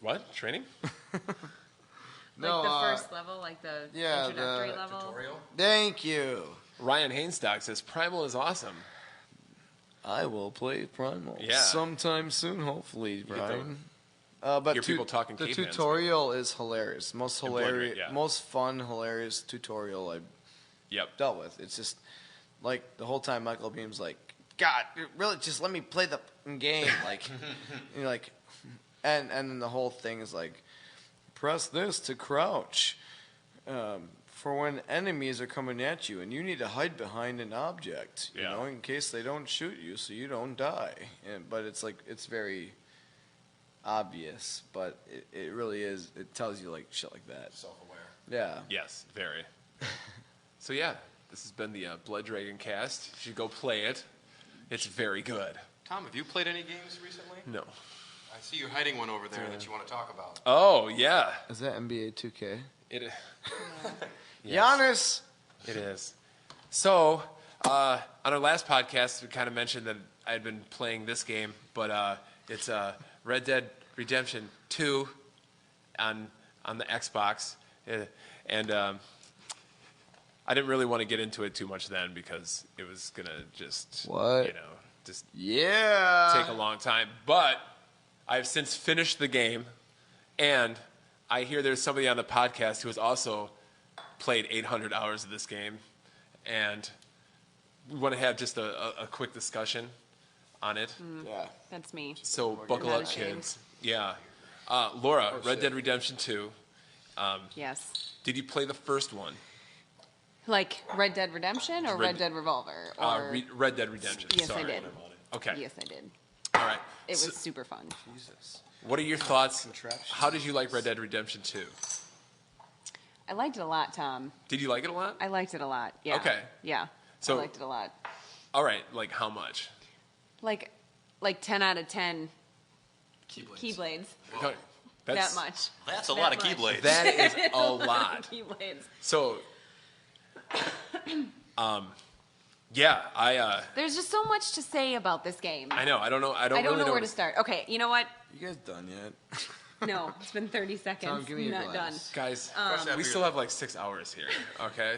what training? No, Like the first level, like the yeah, introductory the level. Tutorial? Thank you. Ryan Hainstock says Primal is awesome. I will play Primal Yeah. sometime soon, hopefully, get the- Brian. But hear people talking the caveman tutorial is hilarious. Most And Blood hilarious, Rain, yeah. most fun, hilarious tutorial I've Yep. dealt with. It's just like the whole time Michael Beam's like, God, really, just let me play the game. Like, you're like, and then the whole thing is like, press this to crouch. For when enemies are coming at you and you need to hide behind an object, you Yeah. know, in case they don't shoot you so you don't die. But it's like, it's very obvious, but it really is, it tells you like shit like that. Self-aware. Yeah. Yes, very. So yeah, this has been the Blood Dragon cast. You should go play it. It's very good. Tom, have you played any games recently? No. I see you hiding one over there that you want to talk about. Oh yeah. Is that NBA 2K? It. Giannis! It is. So, on our last podcast, we kind of mentioned that I had been playing this game, but it's Red Dead Redemption 2 on the Xbox, and I didn't really want to get into it too much then because it was gonna just take a long time. But I've since finished the game, and I hear there's somebody on the podcast who has also played 800 hours of this game, and we want to have just a quick discussion on it. Yeah. That's me. So buckle up, kids. Yeah. Laura, Red Dead Redemption 2. Yes. Did you play the first one? Like Red Dead Redemption or Red Dead Revolver? Or... Red Dead Redemption. Yes, Sorry. I did. Okay. Yes, I did. All right. It was super fun. Jesus. What are your thoughts? How did you like Red Dead Redemption 2? I liked it a lot, Tom. Did you like it a lot? I liked it a lot. Yeah. Okay. Yeah. So, I liked it a lot. All right. Like how much? Like 10 out of 10 Keyblades. Keyblades. Okay. That much. That's a That lot of much. Keyblades. That is a lot. Keyblades. So, yeah, There's just so much to say about this game. I know. I don't know. I don't know really where to start. Okay, you know what? You guys done yet? No, it's been 30 seconds. Tom, give me your Not done. glass. Guys, After we you're still have like 6 hours here. Okay.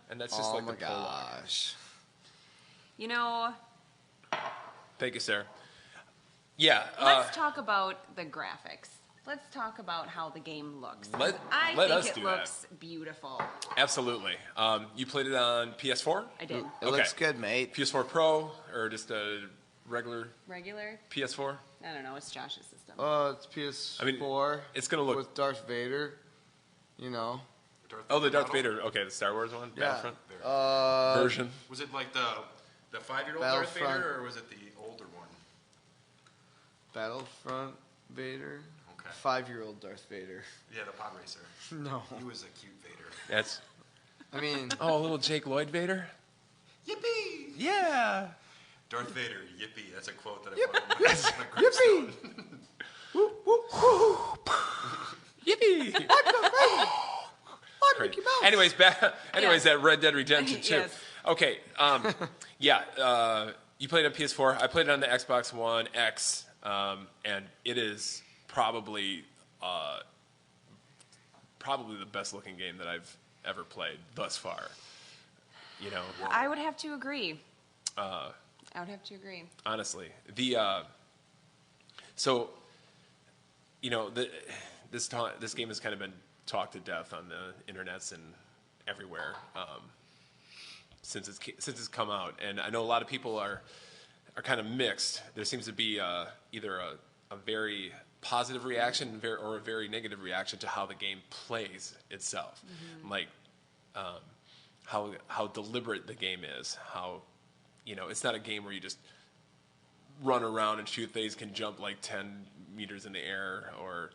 And that's just Oh like my the prologue. gosh. You know, Thank you, Sarah. Yeah. let's talk about the graphics. Let's talk about how the game looks. Let I us think do it that. looks beautiful. Absolutely. You played it on PS4? I did. It looks good, mate. PS4 Pro or just a regular Regular? PS4? I don't know. It's Josh's system. It's PS4. I mean, it's gonna look- with Darth Vader. You know. Oh, the Darth model? Vader. Okay, the Star Wars one, Yeah. Battlefront version. Was it like the 5-year-old Darth Battlefront. Vader, or was it the older one? Battlefront Vader. Okay. 5-year-old Darth Vader. Yeah, the pod racer. No. He was a cute Vader. That's I mean, little Jake Lloyd Vader. Yippee! Yeah. Darth Vader, yippee. That's a quote that I put on my gravestone. Yippee! Great. Anyways, that Red Dead Redemption 2. Yes. Okay, yeah, you played it on PS4. I played it on the Xbox One X, and it is probably the best looking game that I've ever played thus far. You know, I would have to agree. I would have to agree. honestly, so you know, this game has kind of been talked to death on the internets and everywhere since it's come out, and I know a lot of people are kind of mixed. There seems to be either a very positive reaction or a very negative reaction to how the game plays itself, like how deliberate the game is. How, you know, it's not a game where you just run around and shoot things, can jump like 10 meters in the air, or,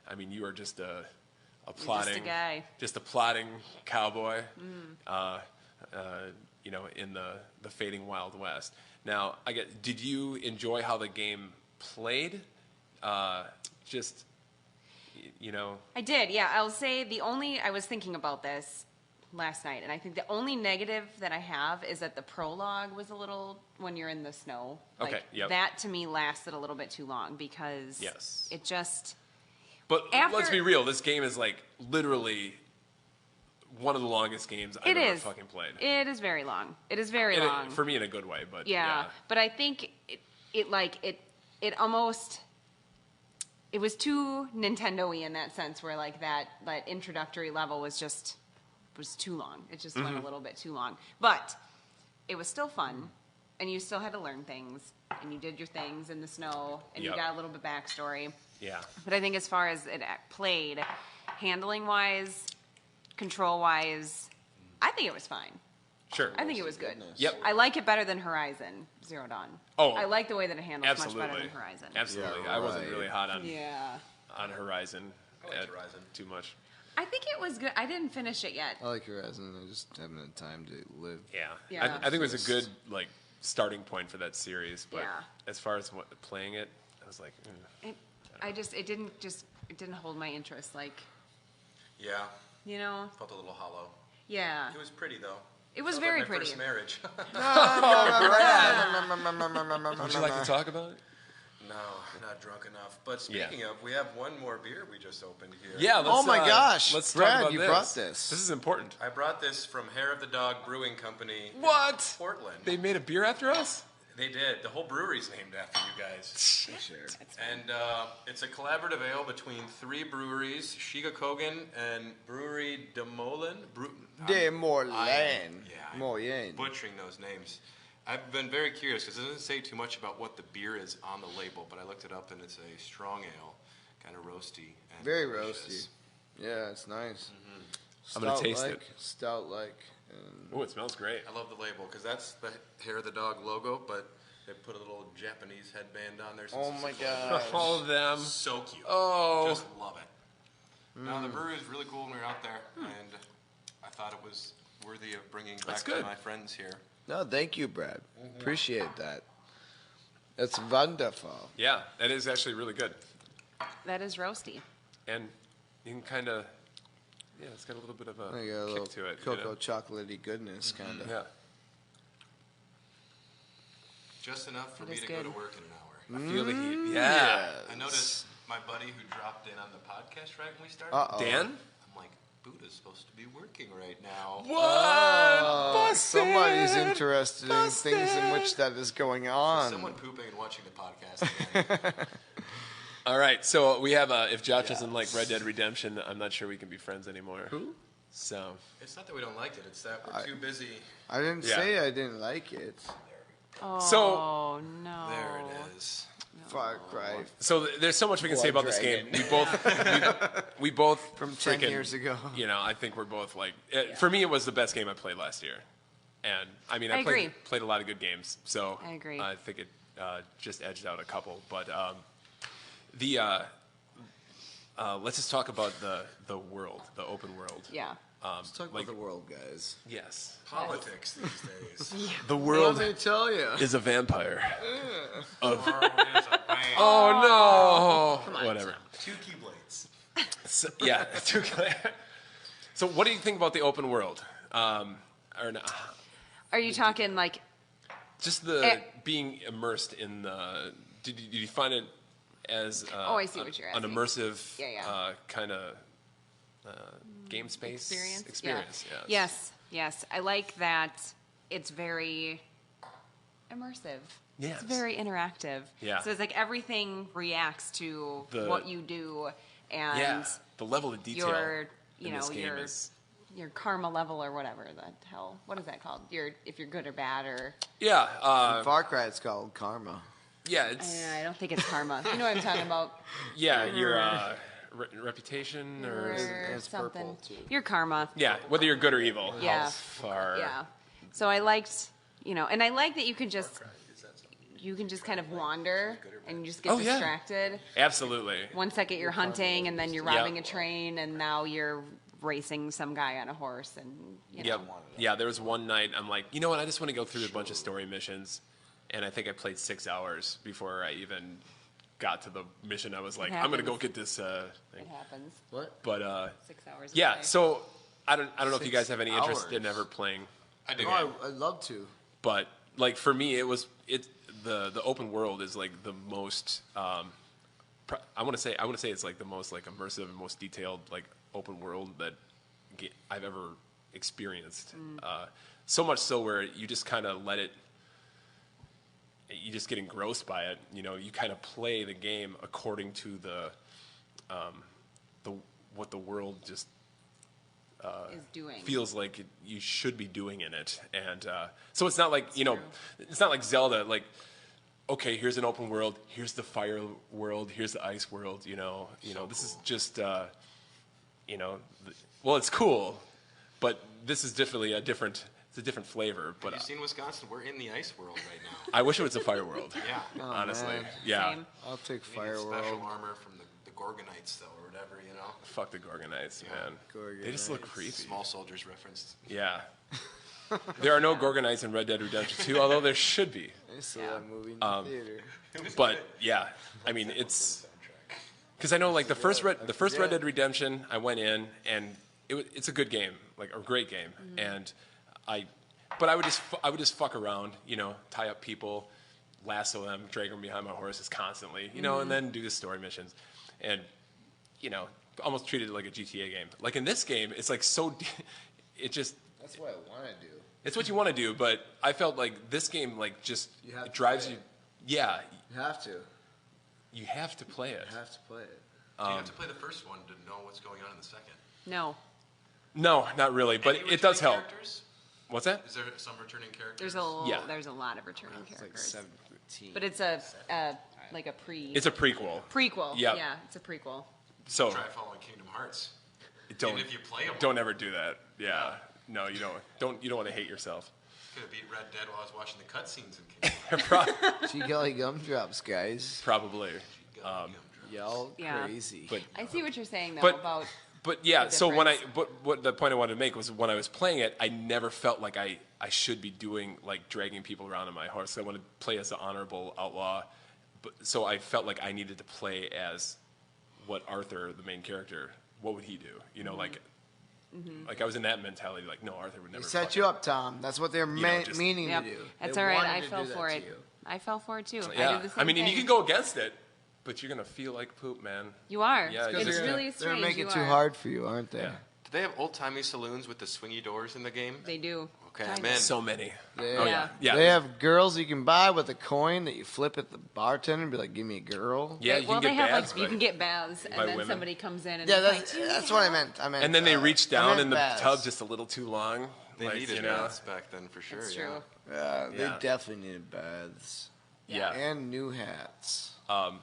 I mean, you are just a plotting, just a guy. just a plotting cowboy, you know, in the fading Wild West. Now, did you enjoy how the game played? Just, you know. I did, yeah. I'll say I was thinking about this last night, and I think the only negative that I have is that the prologue was a little, when you're in the snow. Like, Okay, yep. That, to me, lasted a little bit too long because Yes. it just... But After- let's be real. This game is like literally one of the longest games I've It ever is. fucking played. It is very long. It is very And long. for me, in a good way, but Yeah, but I think it almost, it was too Nintendo-y in that sense, where like that introductory level was too long. It just went a little bit too long. But it was still fun, and you still had to learn things, and you did your things in the snow, and Yep. you got a little bit backstory. Yeah. But I think as far as it played, handling-wise, control-wise, I think it was fine. Sure. I think it was good. Yep. I like it better than Horizon Zero Dawn. Oh. I like the way that it handles Absolutely. much better than Horizon. Absolutely. Yeah, I wasn't right. really hot on Yeah. Horizon. I liked Horizon. Too much. I think it was good. I didn't finish it yet. I like Horizon. I just haven't had time to live. Yeah. Yeah. I think it was a good like starting point for that series, but Yeah. as far as playing it, I was like, It didn't hold my interest. Like, Yeah, you know, felt a little hollow. yeah. It was pretty though. It was Felt very like my pretty. First marriage. Would you like to talk about it? No, not drunk enough. But speaking of, we have one more beer we just opened here. Yeah. Oh my gosh, Let's Brad, talk about you this. brought this. This is important. I brought this from Hair of the Dog Brewing Company. What? In Portland. They made a beer after us? They did. The whole brewery's named after you guys. And it's a collaborative ale between 3 breweries, Shiga Kogan and Brewery de Molen. De Morlaine. I'm Moyen. butchering those names. I've been very curious because it doesn't say too much about what the beer is on the label, but I looked it up and it's a strong ale, kind of roasty. And Very delicious. roasty. Yeah, it's nice. I'm going to taste it. Stout-like. Oh, it smells great. I love the label because that's the Hair of the Dog logo, but they put a little Japanese headband on there. Oh my god. All of them. So cute. Oh. Just love it. Now, the brewery is really cool when we were out there, and I thought it was worthy of bringing back to my friends here. No, thank you, Brad. Appreciate that. It's wonderful. Yeah, that is actually really good. That is roasty. And you can kind of, yeah, it's got a little bit of a Like a kick little to it. cocoa chocolatey goodness, kind of. Yeah. Just enough for That me is to good. go to work in an hour. I feel the heat. Yeah. I noticed my buddy who dropped in on the podcast right when we started. Uh-oh. Dan? I'm like, Buddha's supposed to be working right now. What? Somebody's interested in things in which that is going on. Someone pooping and watching the podcast again. All right, so we have, if Josh doesn't like Red Dead Redemption, I'm not sure we can be friends anymore. Who? So. It's not that we don't like it, it's that we're too busy. I didn't Yeah. say I didn't like it. Oh, So- no. There it is. Far Cry So there's so much we can say about Blood this game. Dragon. We both from 10 freaking, years ago. You know, I think we're both like. For me, it was the best game I played last year, and I mean, I played agree. a lot of good games. So I agree. I think it just edged out a couple, but let's just talk about the world, the open world. Yeah. Let's talk about the world, guys. Yes, Politics these days. the What world did I tell you? is a vampire. The world is a bang. Oh no! Whatever. 2 keyblades. So, yeah. So, what do you think about the open world? Or not, Are you talking like just the being immersed in the. Did you find it as I see what you're an asking. immersive Yeah. kind of game space experience? Yeah. Yes. I like that it's very immersive. Yes. It's very interactive. Yeah. So it's like everything reacts to what you do, and Yeah. The level of detail your, in this game your is. your karma level or whatever the hell. What is that called? If you're good or bad or. Yeah. Far Cry, it's called Karma. Yeah. It's. I don't think it's karma. You know what I'm talking about? Yeah. Your reputation or. It's something. purple, too. Your karma. Yeah. Whether you're good or evil. Yeah. How far. Yeah. So I liked, and I like that you can just kind of wander and you just get Yeah. distracted. Absolutely. One second you're hunting and then you're robbing a train and now you're racing some guy on a horse and Yep. Yeah, there was one night I'm like, you know what? I just want to go through a bunch of story missions, and I think I played 6 hours before I even got to the mission. I was like, I'm gonna go happens. get this thing. it happens. What? But 6 hours. a yeah, day. so I don't know if you 6 guys have any interest in hours. ever playing, I do. Oh, I'd love to. but like for me, the open world is like the most. I want to say it's like the most like immersive and most detailed like open world that I've ever experienced. So much so where you just kind of let it. You just get engrossed by it. You know, you kind of play the game according to the what the world just is doing. feels like you should be doing in it. And so it's not like, it's not like Zelda, like, okay, here's an open world, here's the fire world, here's the ice world, this is just, well, it's cool, but this is definitely it's a different flavor. But Have you seen Wisconsin? We're in the ice world right now. I wish it was a fire world, Yeah. honestly. man. Yeah. Same. I'll take We need Fire special World. armor from the Gorgonites, though, or whatever, Fuck the Gorgonites, man. They just look creepy. Small soldiers referenced. Yeah. There are no Gorgonites in Red Dead Redemption 2, although there should be. I saw that movie in the theater. But yeah, I mean it's because I know like the first Red Dead Redemption, I went in and it's a good game, like a great game, and I but I would just fuck around, tie up people, lasso them, drag them behind my horses constantly, and then do the story missions, and almost treat it like a GTA game. Like in this game, it's like it just. That's what I want to do. It's what you want to do, but I felt like this game it drives you. Yeah. You have to. You have to play it. You have to play it. Do you have to play the first one to know what's going on in the second? No. No, not really, but it does help. Characters? What's that? Is there some returning characters? There's a lot of returning characters. It's like 17. But it's a pre. It's a prequel. Prequel. Yep. Yeah, it's a prequel. So Try following Kingdom Hearts. don't Even if you play them. don't ever do that. Yeah. No, you don't. You don't want to hate yourself. Could have beat Red Dead while I was watching the cutscenes in Kingdom Hearts. Gully gumdrops, guys. Probably. Y'all Yeah. crazy. But I see what you're saying though But- about. But yeah, The so difference. what the point I wanted to make was when I was playing it, I never felt like I should be doing like dragging people around on my horse. I wanted to play as the honorable outlaw, so I felt like I needed to play as what Arthur, the main character, what would he do? Like I was in that mentality. Like, no, Arthur would never. They set you up, Tom. That's what they're just- meaning Yep. to do. That's They all right. wanted I to fell do that for to it. you. I fell for it too. Yeah, I did the same thing. and you can go against it, but you're gonna feel like poop, man. You are. Yeah, it's they're- really They're strange. making it you too are. hard for you, aren't they? Yeah. Do they have old-timey saloons with the swingy doors in the game? They do. Okay, Kind I'm of. in. So many. They, Oh yeah, yeah. They have girls you can buy with a coin that you flip at the bartender and be like, "Give me a girl." Yeah, you well, can they get have baths, like you but- can get baths, and by then women. somebody comes in and Yeah, it's like, that's what I meant. And then they reach down in the baths. tub just a little too long. They like, needed baths back then for sure. That's yeah. true. Yeah, they Yeah. definitely needed baths Yeah. and new hats Um,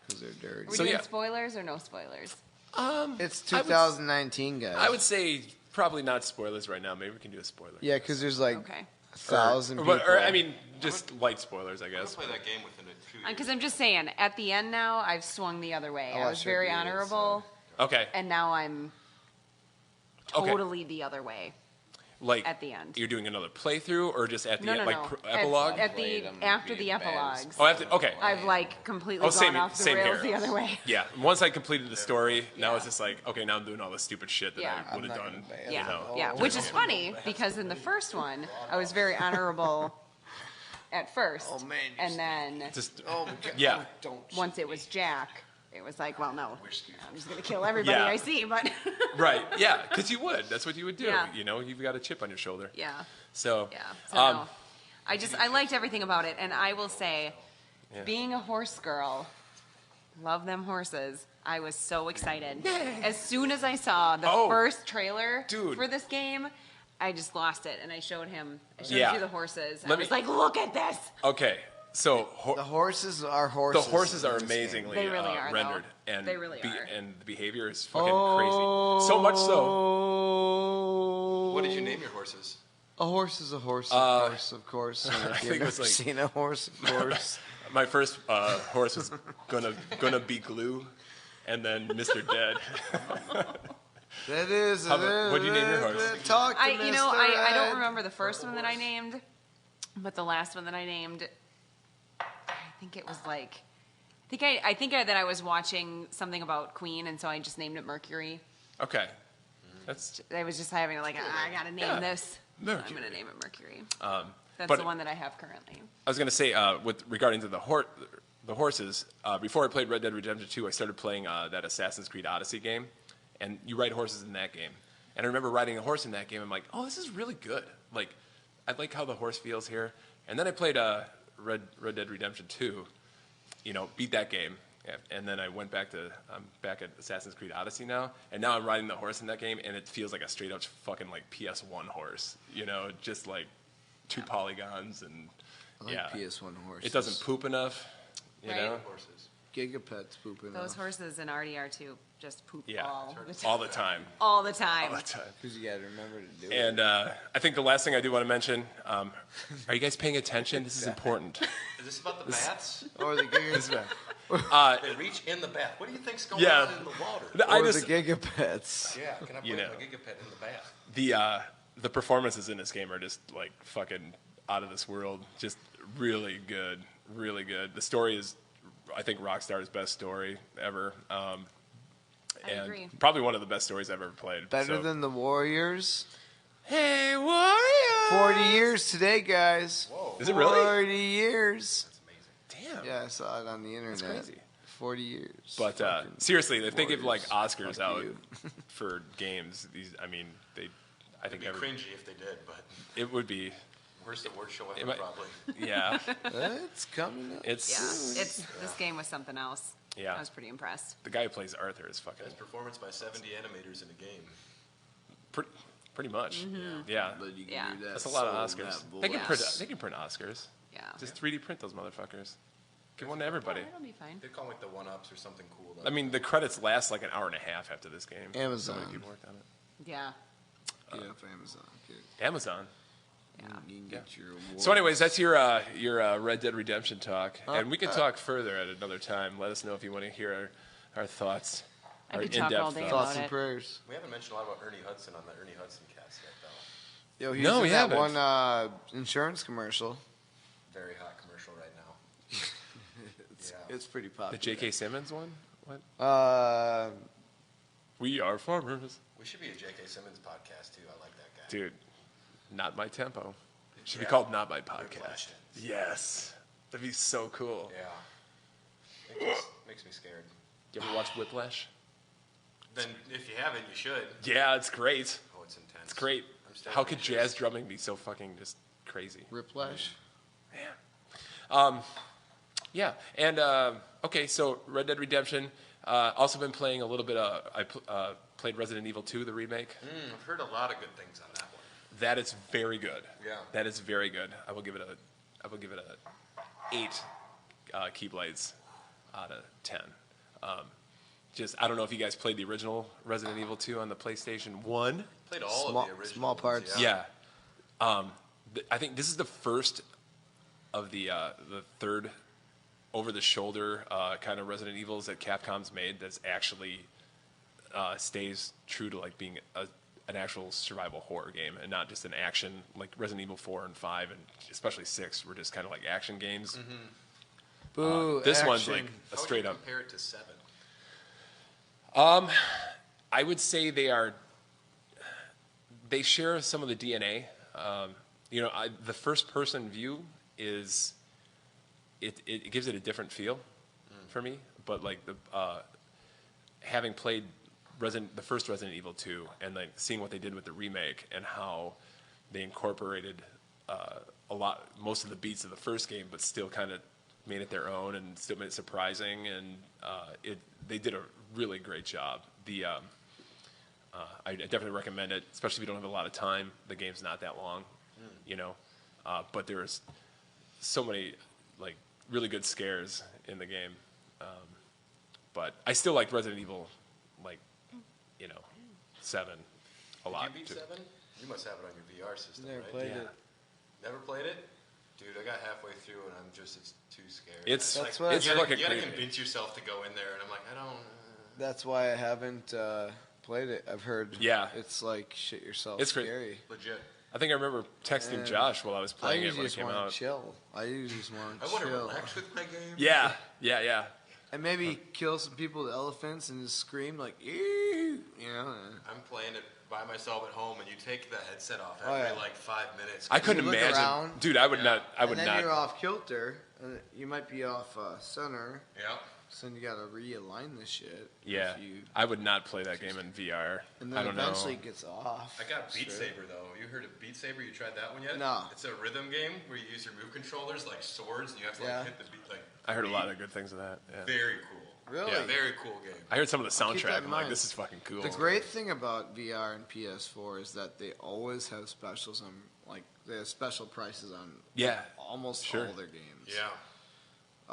because they're dirty. Are we So, doing yeah. spoilers or no spoilers? It's I would- 2019, guys. I would say probably not spoilers right now. Maybe we can do a spoiler. Yeah, because there's like Okay. 1,000 people. Or I mean, just light spoilers, I I'm gonna guess. play that game within 2 years. Because I'm just saying, at the end now, I've swung the other way. Oh, I I was sure very did, honorable, Okay. and now I'm Okay. totally the other way. Like at the end. You're doing another playthrough, or just at the No, end, no, like no. epilogue? At the Played 'em after the being bad as epilogues. Oh, after, okay. I've like completely Same, gone off the same rails here. the other way. Yeah. Once I completed the story, now Yeah. it's just like, okay, now I'm doing all the stupid shit that Yeah. I would have I'm not done. gonna ban Yeah, it. yeah. Which is funny because in the first one, I was very honorable at first, Oh, man, you and then Just, Oh, my God. Yeah. Don't. once it was Jack, it was like, well, no, I'm just gonna kill everybody Yeah. I see. But right. Yeah. Because you would. That's what you would do. Yeah. You've got a chip on your shoulder. yeah, So, yeah. So no. I liked everything about it, and I will say, Yeah. being a horse girl, love them horses. I was so excited. As soon as I saw the Oh, first trailer dude. for this game, I just lost it, and I showed him. I showed Yeah. you the horses. I Let was me- like, look at this. okay. So, The horses are the horses. horses are in this game. amazingly They really are, though. rendered. And They really are. And the behavior is fucking crazy. So much so. What did you name your horses? A horse is a horse, of course, of course. And if I you've think it never was like- seen a horse, of course. My first horse was gonna be Glue, and then Mr. Dead. That is. How about- what'd you name your horse? Talk to I Mr. don't Ed. remember the first one that I named, but the last one that I named, I think it was like, I think that I was watching something about Queen, and so I just named it Mercury. Okay. That's I was just having like, I gotta name Yeah. this. So I'm Mercury. gonna name it Mercury. That's but- the one that I have currently. I was gonna say with regarding to the horses. Before I played Red Dead Redemption 2, I started playing that Assassin's Creed Odyssey game, and you ride horses in that game. And I remember riding a horse in that game. I'm like, oh, this is really good. Like, I like how the horse feels here. And then I played Red Dead Redemption 2. Beat that game. Yeah, and then I went back I'm back at Assassin's Creed Odyssey now, and now I'm riding the horse in that game, and it feels like a straight up fucking like PS1 horse, just like two polygons, and I like yeah, PS1 horses. it doesn't poop enough, you Right. know, Horses. Gigapets pooping Those off. horses in RDR2 just poop Yeah. all the time. all the time, All the time. all the time. Because you got to remember to do And it. I think the last thing I do want to mention, are you guys paying attention? This is important. Is this about the bats? Or the giga, They reach in the bath. What do you think's going Yeah. on in the water? I or just the gigapets. Yeah, can I put You know. my gigapet in the bath? the performances in this game are just like fucking out of this world. Just really good, really good. The story is, I think, Rockstar's best story ever. I And agree. probably one of the best stories I've ever played. Better So- than the Warriors. Hey Warrior! 40 years today, guys. Whoa. Is it really? 40 years. That's amazing. Damn. Yeah, I saw it on the internet. That's crazy. 40 years. But Fucking seriously, if they give warriors. like Oscars Fuck out you. for games, I It'd think be cringy if they did, but it would be. where's the worst show ever, might- probably. Yeah. It's coming up. Yeah, It's this game was something else. Yeah. I was pretty impressed. the guy who plays Arthur is fucking Best performance by 70 animators in a game. pretty much. Mm-hmm. Yeah. But you can Yeah. do that That's a lot of soul in Oscars. that They can voice. print. They can print Oscars. Yeah. Just 3D print those motherfuckers. Give one to everybody. It'll be fine. They call like the one-ups or something cool. I mean, the credits last like an hour and a half after this game. So many Amazon. people worked on it. Yeah. Get off Amazon. Amazon. Yeah. You can get your award. So, anyways, that's your Red Dead Redemption talk, and we can talk further at another time. Let us know if you want to hear our thoughts, I our could talk all in-depth day thoughts. Thoughts about and it. prayers. we haven't mentioned a lot about Ernie Hudson on the Ernie Hudson cast yet, though. Yo, he's No, in we that haven't. one insurance commercial. Very hot commercial right now. It's pretty popular. The J.K. Simmons one? What? We are farmers. We should be a J.K. Simmons podcast, too. I like that guy. Dude, not my tempo. Should be Yeah. called Not My Whiplash. Podcast. Yes. That'd be so cool. Yeah. Makes me scared. You ever watch Whiplash? Then, if you haven't, you should. Yeah, it's great. Oh, it's intense. It's great. I'm still How could anxious. jazz drumming be so fucking just crazy? Whiplash. Yeah, and okay, so Red Dead Redemption. Also been playing a little bit. I played Resident Evil 2, the remake. I've heard a lot of good things on that one. That is very good. Yeah. That is very good. I will give it a 8 Keyblades out of 10. I don't know if you guys played the original Resident Evil 2 on the PlayStation 1. Played all Small- of the original small ones, parts. Yeah. I think this is the first of the third over-the-shoulder kind of Resident Evils that Capcom's made that's actually stays true to like being an actual survival horror game and not just an action like Resident Evil 4 and 5 and especially 6 were just kind of like action games. Boo, This one's action. like a How would straight you up. compare it to 7? I would say they share some of the DNA. The first person view is it gives it a different feel for me. But like having played the first Resident Evil 2 and like seeing what they did with the remake and how they incorporated most of the beats of the first game, but still kind of made it their own and still made it surprising, and they did a really great job. I definitely recommend it, especially if you don't have a lot of time. The game's not that long, but there's so many like really good scares in the game. But I still like Resident Evil, 7 a lot. Did you beat 7? You must have it on your VR system, Never right? played Yeah. it. Never played it? Dude, I got halfway through and it's too scared. It's That's like, what- it's you gotta, fucking you gotta creepy. convince yourself to go in there, and I'm like, I don't. That's why I haven't played it. I've heard. Yeah. It's like shit yourself. It's great. scary. Legit. I think I remember texting And Josh while I was I playing it usually when it just came want out. to chill. I usually just want I to want to chill. relax with my game. Yeah. And maybe kill some people with elephants and just scream like, ew, I'm playing it by myself at home, and you take the headset off Oh, every yeah. like 5 minutes. I couldn't You look imagine, around. dude. I would Yeah. not. I would and then not. you're off kilter. And you might be off center. Yeah. So then you gotta realign this shit. Yeah, If you, I would not play that game in VR. and I then don't eventually know. it gets off. I got Beat Straight. Saber though. You heard of Beat Saber? You tried that one yet? No. It's a rhythm game where you use your move controllers like swords, and you have to Yeah. like hit the beat. Like I heard a lot of good things of that. Yeah. very cool. Really? Yeah. Very cool game. I heard some of the I'll keep that soundtrack. in I'm like, mind. this is fucking cool. The great thing about VR and PS4 is that they always have specials on, like, they have special prices on Yeah. almost Sure. all their games. Yeah.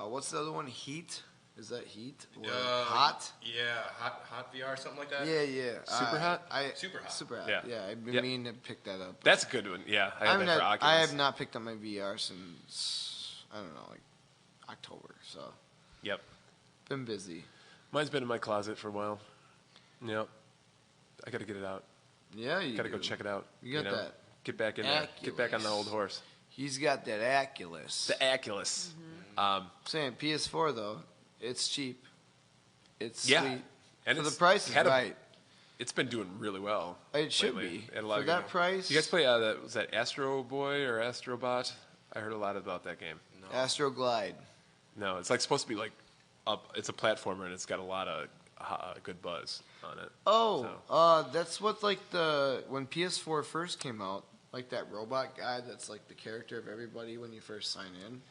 What's the other one? Heat? Is that Heat? Or Uh, Hot? Yeah, hot VR, something like that. Yeah. Super Hot? Super Hot. Super Hot. Yeah. Yeah, I've been Yep. meaning to pick that up. That's a good one. Yeah, I have that for Oculus. I have not picked up my VR since, I don't know, like October. So, Yep. been busy. Mine's been in my closet for a while. Yep. I got to get it out. Yeah, you Got to go do. check it out. You got that Get back in there. Get back on the old horse. He's got that Oculus. The Oculus. I'm saying PS4 though, it's cheap. It's Yeah. sweet. And For it's the price is had a- right. it's been doing really well. It should lately. be. At a lot For of that games. price. You guys play was that Astro Boy or Astrobot? I heard a lot about that game. Astro Glide. No, it's like supposed to be like it's a platformer and it's got a lot of good buzz on it. Oh, that's what like when PS4 first came out, like that robot guy that's like the character of everybody when you first sign in.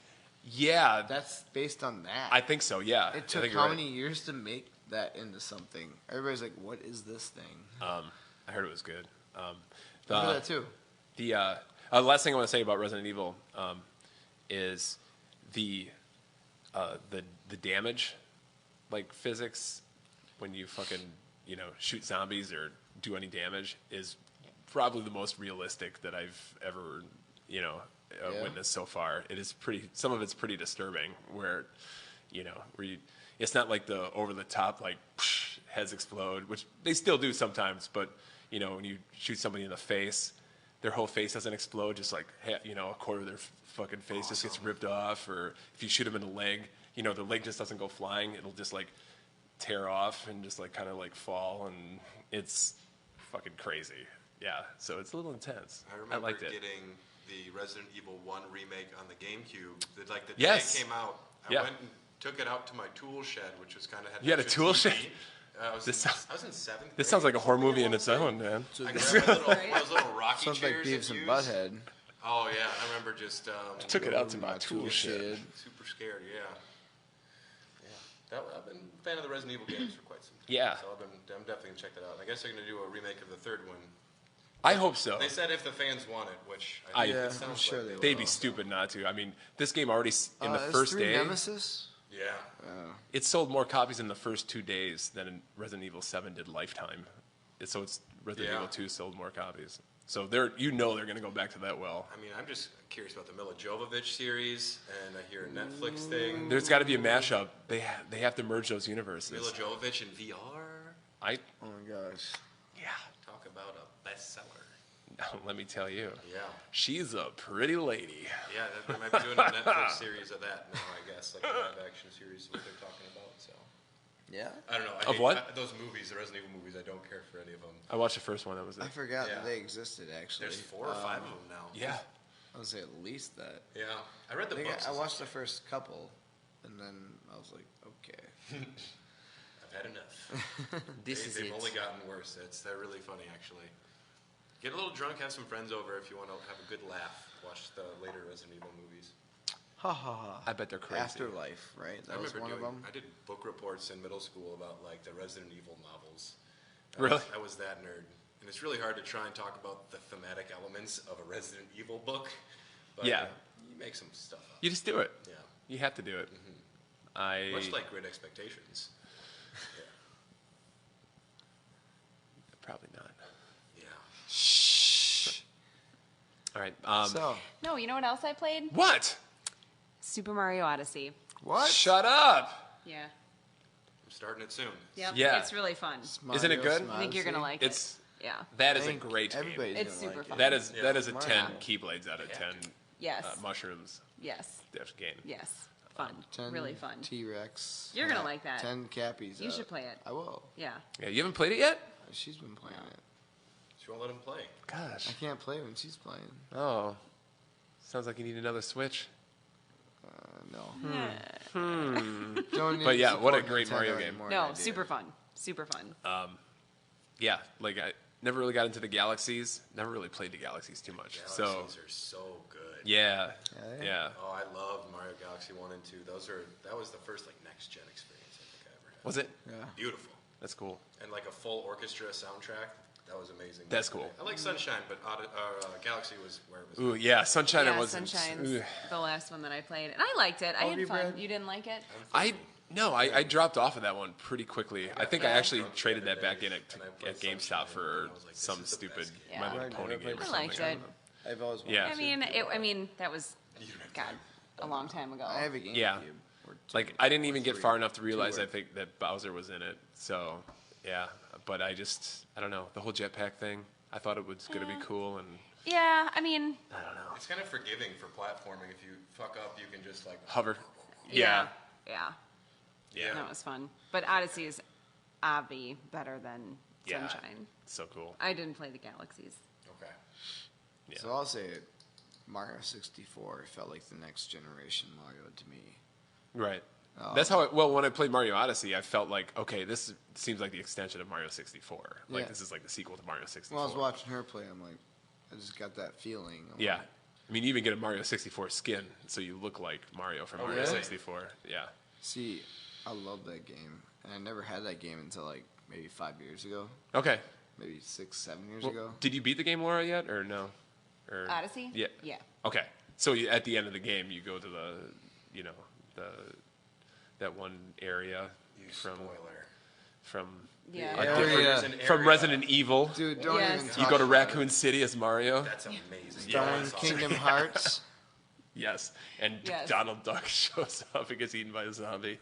Yeah, That's based on that. I think so. Yeah, It I took think how you're right. many years to make that into something? Everybody's like, "What is this thing?" I heard it was good. I remember that too. The last thing I want to say about Resident Evil is the damage, like physics, when you fucking shoot zombies or do any damage is probably the most realistic that I've ever witnessed so far. It is some of it's pretty disturbing where it's not like the over the top like heads explode, which they still do sometimes, but when you shoot somebody in the face, their whole face doesn't explode, just like a quarter of their fucking face just gets ripped off, or if you shoot them in the leg, the leg just doesn't go flying, it'll just like tear off and just like kind of like fall, and it's fucking crazy. Yeah, so it's a little intense. I remember liked it. getting the Resident Evil 1 remake on the GameCube. The day Yes. it came out, I went and took it out to my tool shed, which was kind of had. You had a tool shed? I was in 7th grade. This sounds like a horror movie in its own, man. I grabbed one of those little rocky Sounds like chairs. Beavis that and used. Butthead. Oh yeah, I remember just Took it out to my tool shed. super scared. Yeah. I've been a fan of the Resident Evil games for quite some time. Yeah. So I'm definitely gonna check that out. I guess they're gonna do a remake of the third one. I hope so. They said if the fans want it, which I think it sounds I'm sure like they will. They'd be stupid not to. I mean, this game already in the is first 3 day. Nemesis? Yeah. It sold more copies in the first 2 days than Resident Evil 7 did lifetime. So it's Resident Yeah. Evil 2 sold more copies. So they're going to go back to that well. I mean, I'm just curious about the Mila Jovovich series, and I hear a Netflix thing. There's got to be a mashup. They have to merge those universes. Mila Jovovich in VR. I Oh my gosh. yeah. Talk about a bestseller. Let me tell you, Yeah. she's a pretty lady. Yeah, they might be doing a Netflix series of that now, I guess, like a live-action series, what they're talking about. So Yeah? I don't know. I Of hate what? those movies, the Resident Evil movies. I don't care for any of them. I watched the first one. That was it. I forgot Yeah. that they existed, actually. There's 4 or 5 of them now. Yeah. I would say at least that. Yeah. I read the books. I as a watched the kid. first couple, and then I was like, okay. I've had enough. They've only gotten worse. They're really funny, actually. Get a little drunk, have some friends over if you want to have a good laugh. Watch the later Resident Evil movies. Ha ha ha. I bet they're crazy. Afterlife, right? I That was remember one of them. I did book reports in middle school about like the Resident Evil novels. Really? I was that nerd, and it's really hard to try and talk about the thematic elements of a Resident Evil book. But Yeah. you make some stuff up. You just do it. Yeah, You have to do it. much like Great Expectations. Yeah, Probably not. yeah. All right. So, No, you know what else I played? What? Super Mario Odyssey. what? Shut up. Yeah. I'm starting it soon. Yep. Yeah. It's really fun. Isn't it good? I think you're gonna like It's it. Yeah. that is a great game. Everybody's It's gonna super like fun. That is Yeah. that is a Mario. 10 Keyblades out of 10 Yes. mushrooms Yes. death game. Yes. Fun. 10 Really fun. T-Rex. You're gonna like that. 10 Cappies. You should play it. I will. Yeah. Yeah, you haven't played it yet? She's been playing it. She won't let him play. Gosh. I can't play when she's playing. Oh. Sounds like you need another Switch. No. Hmm. Don't need But yeah, to what a support great Nintendo Mario game. anymore than No, I did. super fun. Super fun. Yeah, like I never really got into the Galaxies. Never really played the Galaxies too much. So, Galaxies are so good. yeah. Yeah. Yeah. Oh, I love Mario Galaxy 1 and 2. That was the first like next gen experience I think I ever had. Was it? Yeah. Beautiful. That's cool. And like a full orchestra soundtrack. That was amazing. That's cool. I like Sunshine, but Galaxy was where it was. Ooh, yeah, Sunshine Yeah, wasn't. Sunshine's Ugh. the last one that I played, and I liked it. I had Hungry fun. Bread? You didn't like it? I dropped off of that one pretty quickly. I think I Yeah. actually Drunk the traded other that back day, in and I played at GameStop Sunshine, for and I was like, this some is the stupid best game. My Little Right, Pony never game or played something. liked it. I've always wanted Yeah. to. I mean, that was, God, a long time ago. I have a GameCube. Yeah. or two Like I didn't or even get three. far enough to realize Two I think that Bowser was in it. So yeah, but I don't know, the whole jetpack thing. I thought it was gonna be cool, and Yeah, I mean, I don't know. It's kind of forgiving for platforming. If you fuck up, you can just like. Hover. yeah. Yeah. That was fun. But Odyssey is obvi better than Yeah. Sunshine. So cool. I didn't play the Galaxies. Okay. Yeah. So I'll say Mario 64 felt like the next generation Mario to me. Right. That's how. When I played Mario Odyssey, I felt like, okay, this seems like the extension of Mario 64. Like this is like the sequel to Mario 64. When I was watching her play, I'm like, I just got that feeling. Yeah. I mean, you even get a Mario 64 skin, so you look like Mario from Mario really? 64. Yeah. See, I love that game, and I never had that game until like maybe 5 years ago, Okay. maybe 6, 7 years Well, ago. did you beat the game, Laura, yet, or no? Or Odyssey? Yeah. Yeah. Okay. So at the end of the game, you go to that one area from Yeah. from Resident Evil. Dude, don't Yes. even talk You go to about Raccoon City as Mario. That's amazing. Starring Kingdom Hearts. Yes, and Yes. Donald Duck shows up and gets eaten by a zombie.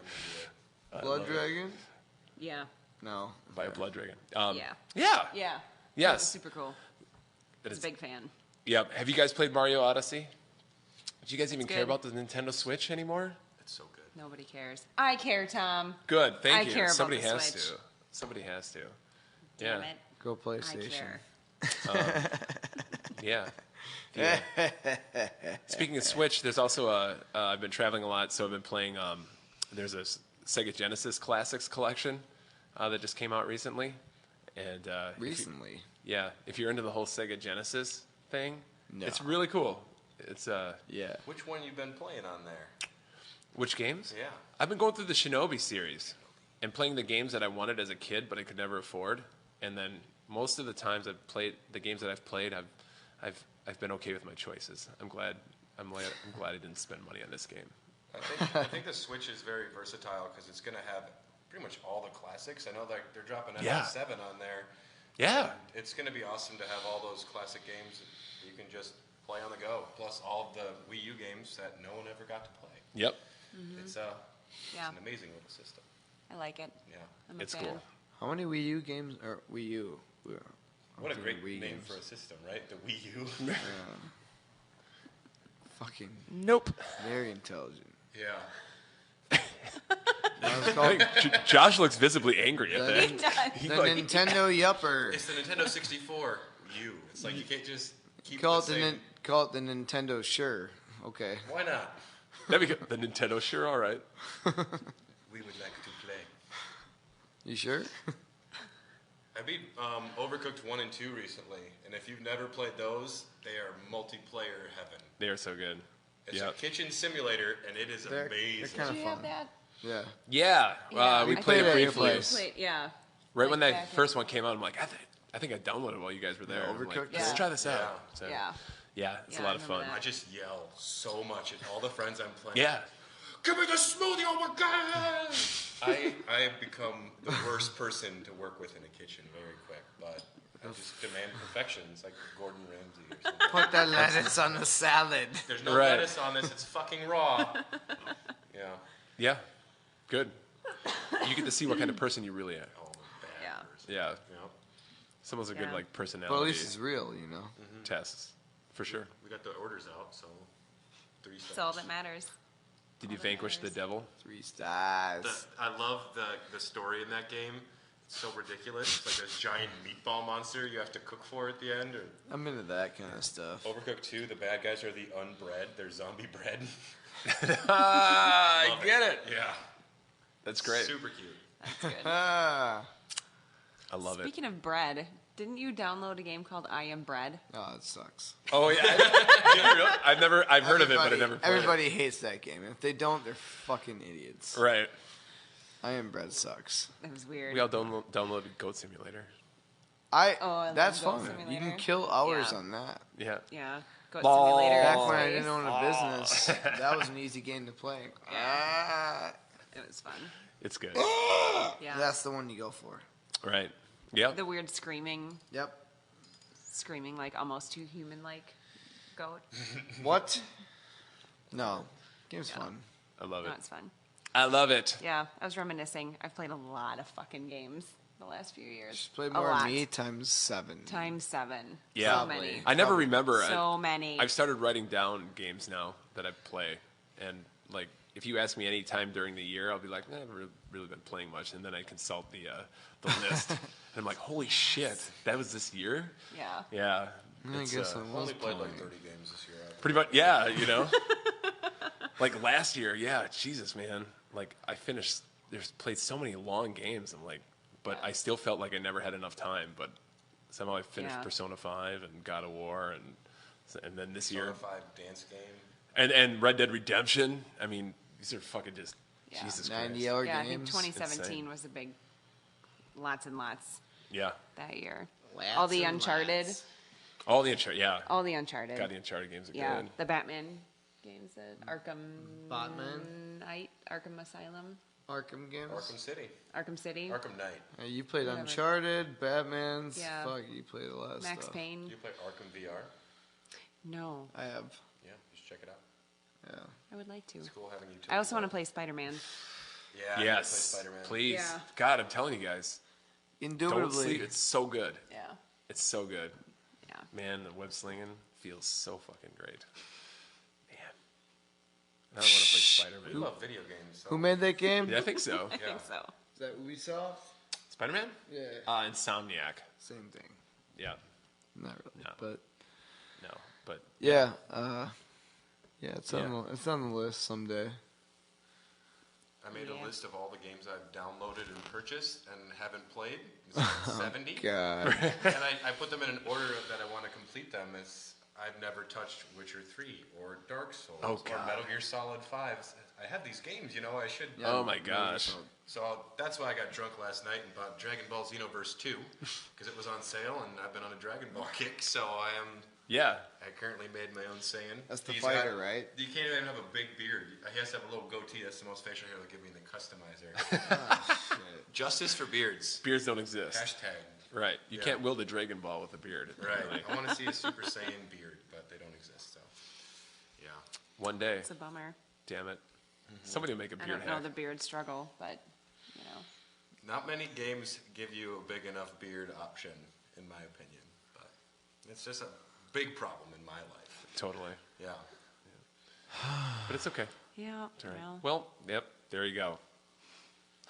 Blood Dragon? Yeah. No. By a blood dragon. Yeah. Yeah. Yeah. That was Yes. super cool. That I was is- a big fan. Yep. Have you guys played Mario Odyssey? Do you guys even care good. about the Nintendo Switch anymore? It's so good. Nobody cares. I care, Tom. Good. Thank I you. care about Somebody the has Switch. to. Somebody has to. Damn Yeah. it. Go I PlayStation. care. Yeah. Yeah. Speaking of Switch, there's also I've been traveling a lot, so I've been playing. There's a Sega Genesis Classics collection that just came out recently, and Recently. if you're into the whole Sega Genesis thing, No. it's really cool. It's Yeah. Which one you been playing on there? which games? Yeah. I've been going through the Shinobi series and playing the games that I wanted as a kid, but I could never afford. And then most of the times I've played the games that I've played, I've been okay with my choices. I'm glad I didn't spend money on this game. I think the Switch is very versatile because it's going to have pretty much all the classics. I know they're dropping Yeah. FF7 on there. Yeah. It's going to be awesome to have all those classic games that you can just play on the go, plus all of the Wii U games that no one ever got to play. Yep. It's Yeah. an amazing little system. I like it. Yeah. I'm a It's fan. cool. How many Wii U games or Wii U? What a I'm great thinking Wii name games. for a system, right? The Wii U. Fucking Nope. very intelligent. Yeah. It's I called think Josh looks visibly angry at that. He does. the Nintendo Yupper. It's the Nintendo 64 U. It's like you can't just keep Call the it the same. call it the Nintendo. Sure. Okay. Why not? That'd be good. The Nintendo, sure, all right. We would like to play. You sure? I beat Overcooked 1 and 2 recently, and if you've never played those, they are multiplayer heaven. They are so good. It's Yeah. a kitchen simulator, and it is They're amazing. kind Do of you fun. have that? Yeah. Yeah. Yeah, We I played think it at your briefly. place. Yeah. Right when Like that back first one came out, I'm like, I think I downloaded it while you guys were there. Yeah, I'm like, Overcooked? let's Yeah. try this Yeah. out. So, Yeah. yeah, it's a Yeah, lot I of remember fun. that. I just yell so much at all the friends I'm playing. Yeah. Give me the smoothie, oh my god! I have become the worst person to work with in a kitchen very quick, but I just demand perfection. It's like Gordon Ramsay or something. Put that lettuce on the salad. There's no Right. lettuce on this, it's fucking raw. Yeah. Yeah. Good. You get to see what kind of person you really are. Oh, I'm a bad Yeah. person. Yeah. Yeah. Someone's a good Yeah. like personality But at least it's real, you know. tests. For sure. We got the orders out, so 3 stars. That's all that matters. Did you that vanquish the matters. devil? 3 stars. I love the story in that game. It's so ridiculous. It's like this giant meatball monster you have to cook for at the end. Or I'm into that kind of stuff. Overcooked 2, the bad guys are the unbred. They're zombie bread. I Love get it. Yeah. That's great. Super cute. That's good. Ah. I love it. Speaking of bread, didn't you download a game called I Am Bread? Oh, it sucks. Oh yeah. I've heard of it, but I never played Everybody hates that game. If they don't, they're fucking idiots. it. Right. I Am Bread sucks. That was weird. We all downloaded Goat Simulator. I love that's Goat fun. Simulator. You can kill hours Yeah. on that. Yeah. Yeah. Goat Ball. Simulator. Back when I Space. didn't own a business, that was an easy game to play. Ah. It was fun. It's good. Yeah. That's the one you go for. Right. Yep. The weird screaming like almost too human like goat. What? No. Game's Yeah. fun. I love No, it. it's fun. I love it. Yeah, I was reminiscing. I've played a lot of fucking games the last few years. Just play A more lot. than me times 7. Times 7. Yeah. So many. I never remember. So many. I've started writing down games now that I play, and like if you ask me any time during the year, I'll be like, I haven't really been playing much, and then I consult the list, and I'm like, holy shit, that was this year? Yeah. Yeah. I guess I I've was only played playing. like 30 games this year. Pretty much, yeah, you know? Like last year, yeah, Jesus, man. Like I played so many long games. I'm like, but I still felt like I never had enough time. But somehow I finished Persona 5 and God of War and then this year. Persona 5 dance game. And Red Dead Redemption. I mean, these are fucking just Jesus Christ. 90-hour Yeah, I games. think 2017 Insane. was a big, lots and lots Yeah. that year. Lots all the and Uncharted. lots. All the Uncharted, yeah. All the Uncharted. God, the Uncharted games are Yeah, good. the Batman games, the Arkham Batman? Arkham Asylum, Arkham games. Arkham City. Arkham City, Arkham Knight. You played Whatever. Uncharted, Batman's. Yeah. Fuck, you played a lot of Max stuff. Payne. Do you play Arkham VR? No, I have. Yeah, you should check it out. Yeah. I would like to. It's cool having you. I also want to play Spider-Man. Yeah. Yes. Play Spider-Man. Please. Yeah. God, I'm telling you guys. Don't Indubitably. sleep. It's so good. Yeah, It's so good. yeah. Man, the web slinging feels so fucking great. Man. I don't want to play We Spider-Man. love video games. So. Who made that game? Yeah, I think so. I think so. Is that Ubisoft? Spider-Man? Yeah. Insomniac. Same thing. Yeah. Not really, No. but No, but yeah. Yeah, it's Yeah. on the list someday. I made Yeah. a list of all the games I've downloaded and purchased and haven't played. It's like 70. God. And I put them in an order that I want to complete them. As I've never touched Witcher 3 or Dark Souls Oh, or God. Metal Gear Solid 5. I have these games, you know, I should. oh my gosh. So that's why I got drunk last night and bought Dragon Ball Xenoverse 2 because it was on sale and I've been on a Dragon Ball kick. So Yeah. I currently made my own Saiyan. That's the He's fighter, got- right? You can't even have a big beard. He has to have a little goatee. That's the most facial hair they'll give me in the customizer. Justice for beards. Beards don't exist. Hashtag. Right. You Yeah. can't wield a Dragon Ball with a beard. Right. apparently. I want to see a Super Saiyan beard, but they don't exist. So, yeah. One day. It's a bummer. Damn it. Somebody will make a I beard don't know hack. the beard struggle, but you know. Not many games give you a big enough beard option, in my opinion. But it's just a big problem in my life. Totally. Yeah. But it's okay. Yeah. It's all right. Well, Well, yep. There you go.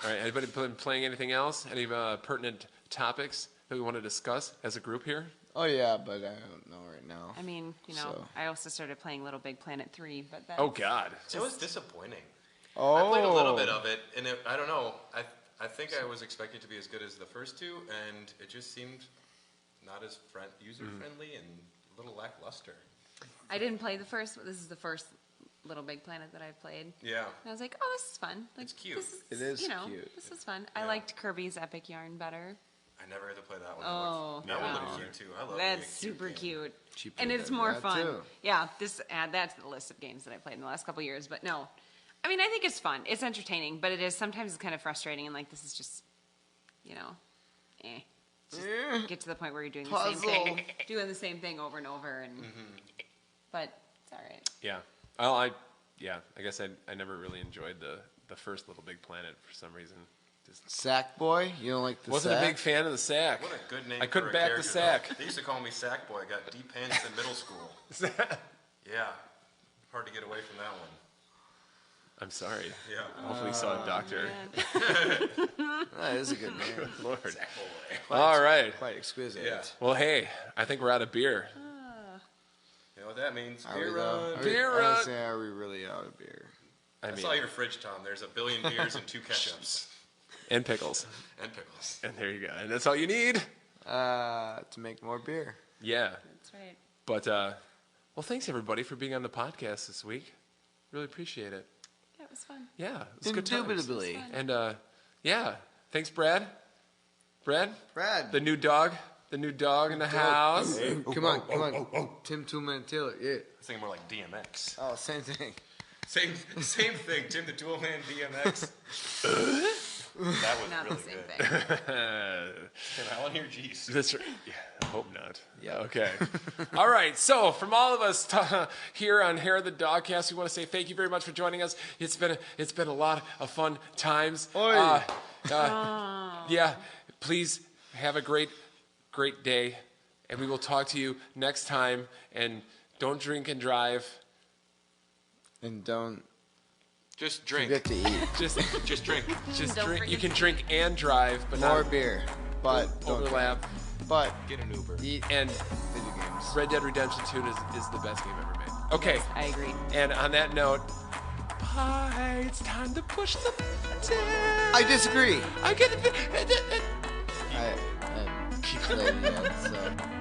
All right. Anybody been playing anything else? Any pertinent topics that we want to discuss as a group here? Oh yeah, but I don't know right now. I mean, you know, So. I also started playing Little Big Planet 3, but that's, Oh God. It was disappointing. Oh. I played a little bit of it, and I don't know. I think I was expecting it to be as good as the first two, and it just seemed not as user-friendly and a little lackluster. I didn't play the first. This is the first Little Big Planet that I've played. Yeah. And I was like, oh, this is fun. Like, It's cute. This It is you know, cute. This is fun. I Yeah. liked Kirby's Epic Yarn better. I never had to play that one. Oh, that one wow. looked cute too. I love That's being a super game. cute. She And played it's that- more that fun. too. Yeah, add that to the list of games that I played in the last couple of years. But no, I mean, I think it's fun. It's entertaining, but it is sometimes it's kind of frustrating. And like, this is just, you know, Just get to the point where you're doing the same thing, doing the same thing over and over. And but it's all right. Yeah. Well, I guess I never really enjoyed the first Little Big Planet for some reason. Just Sack boy? You don't like the wasn't sack? a big fan of the sack. What a good name. I couldn't for a back the character, sack. though. They used to call me Sack Boy. I got deep pants in middle school. Yeah. Hard to get away from that one. I'm sorry. Yeah. Hopefully, you saw a doctor. That is a good name. Good Lord. Sack Boy. All right. Quite exquisite. Yeah. Well, hey, I think we're out of beer. You know what that means? Are we Beer though? run. Beer I was run. saying, are we really out of beer? I I mean, saw your fridge, Tom. There's a billion beers and 2 ketchups. and pickles. And pickles. And there you go. And that's all you need. To make more beer. Yeah. That's right. But, well, thanks, everybody, for being on the podcast this week. Really appreciate it. Yeah, it was fun. Yeah. It was good times. Indubitably. And, yeah. Thanks, Brad. Brad? Brad. The new dog. The new dog in the house. Come on. Tim Toolman Taylor. Yeah. I was thinking more like DMX. Oh, same thing. Same thing. Tim the Tool Man, DMX. That was Not really the same good. thing. Can Alan hear G's? That's right. Yeah, I hope not. Yeah. Okay. All right. So, from all of us here on Hair of the Dogcast, we want to say thank you very much for joining us. It's been a lot of fun times. Oi. Yeah. Please have a great day, and we will talk to you next time. And don't drink and drive. And don't Just drink. Forget to eat. Just drink. Just Don't drink. forget You can to drink and drive, but More not beer, but don't overlap. But Get an Uber. eat And video games. Red Dead Redemption 2 is the best game ever made. Okay. I agree. And on that note, bye. It's time to push the button. I disagree. I get it. I keep playing the end, so.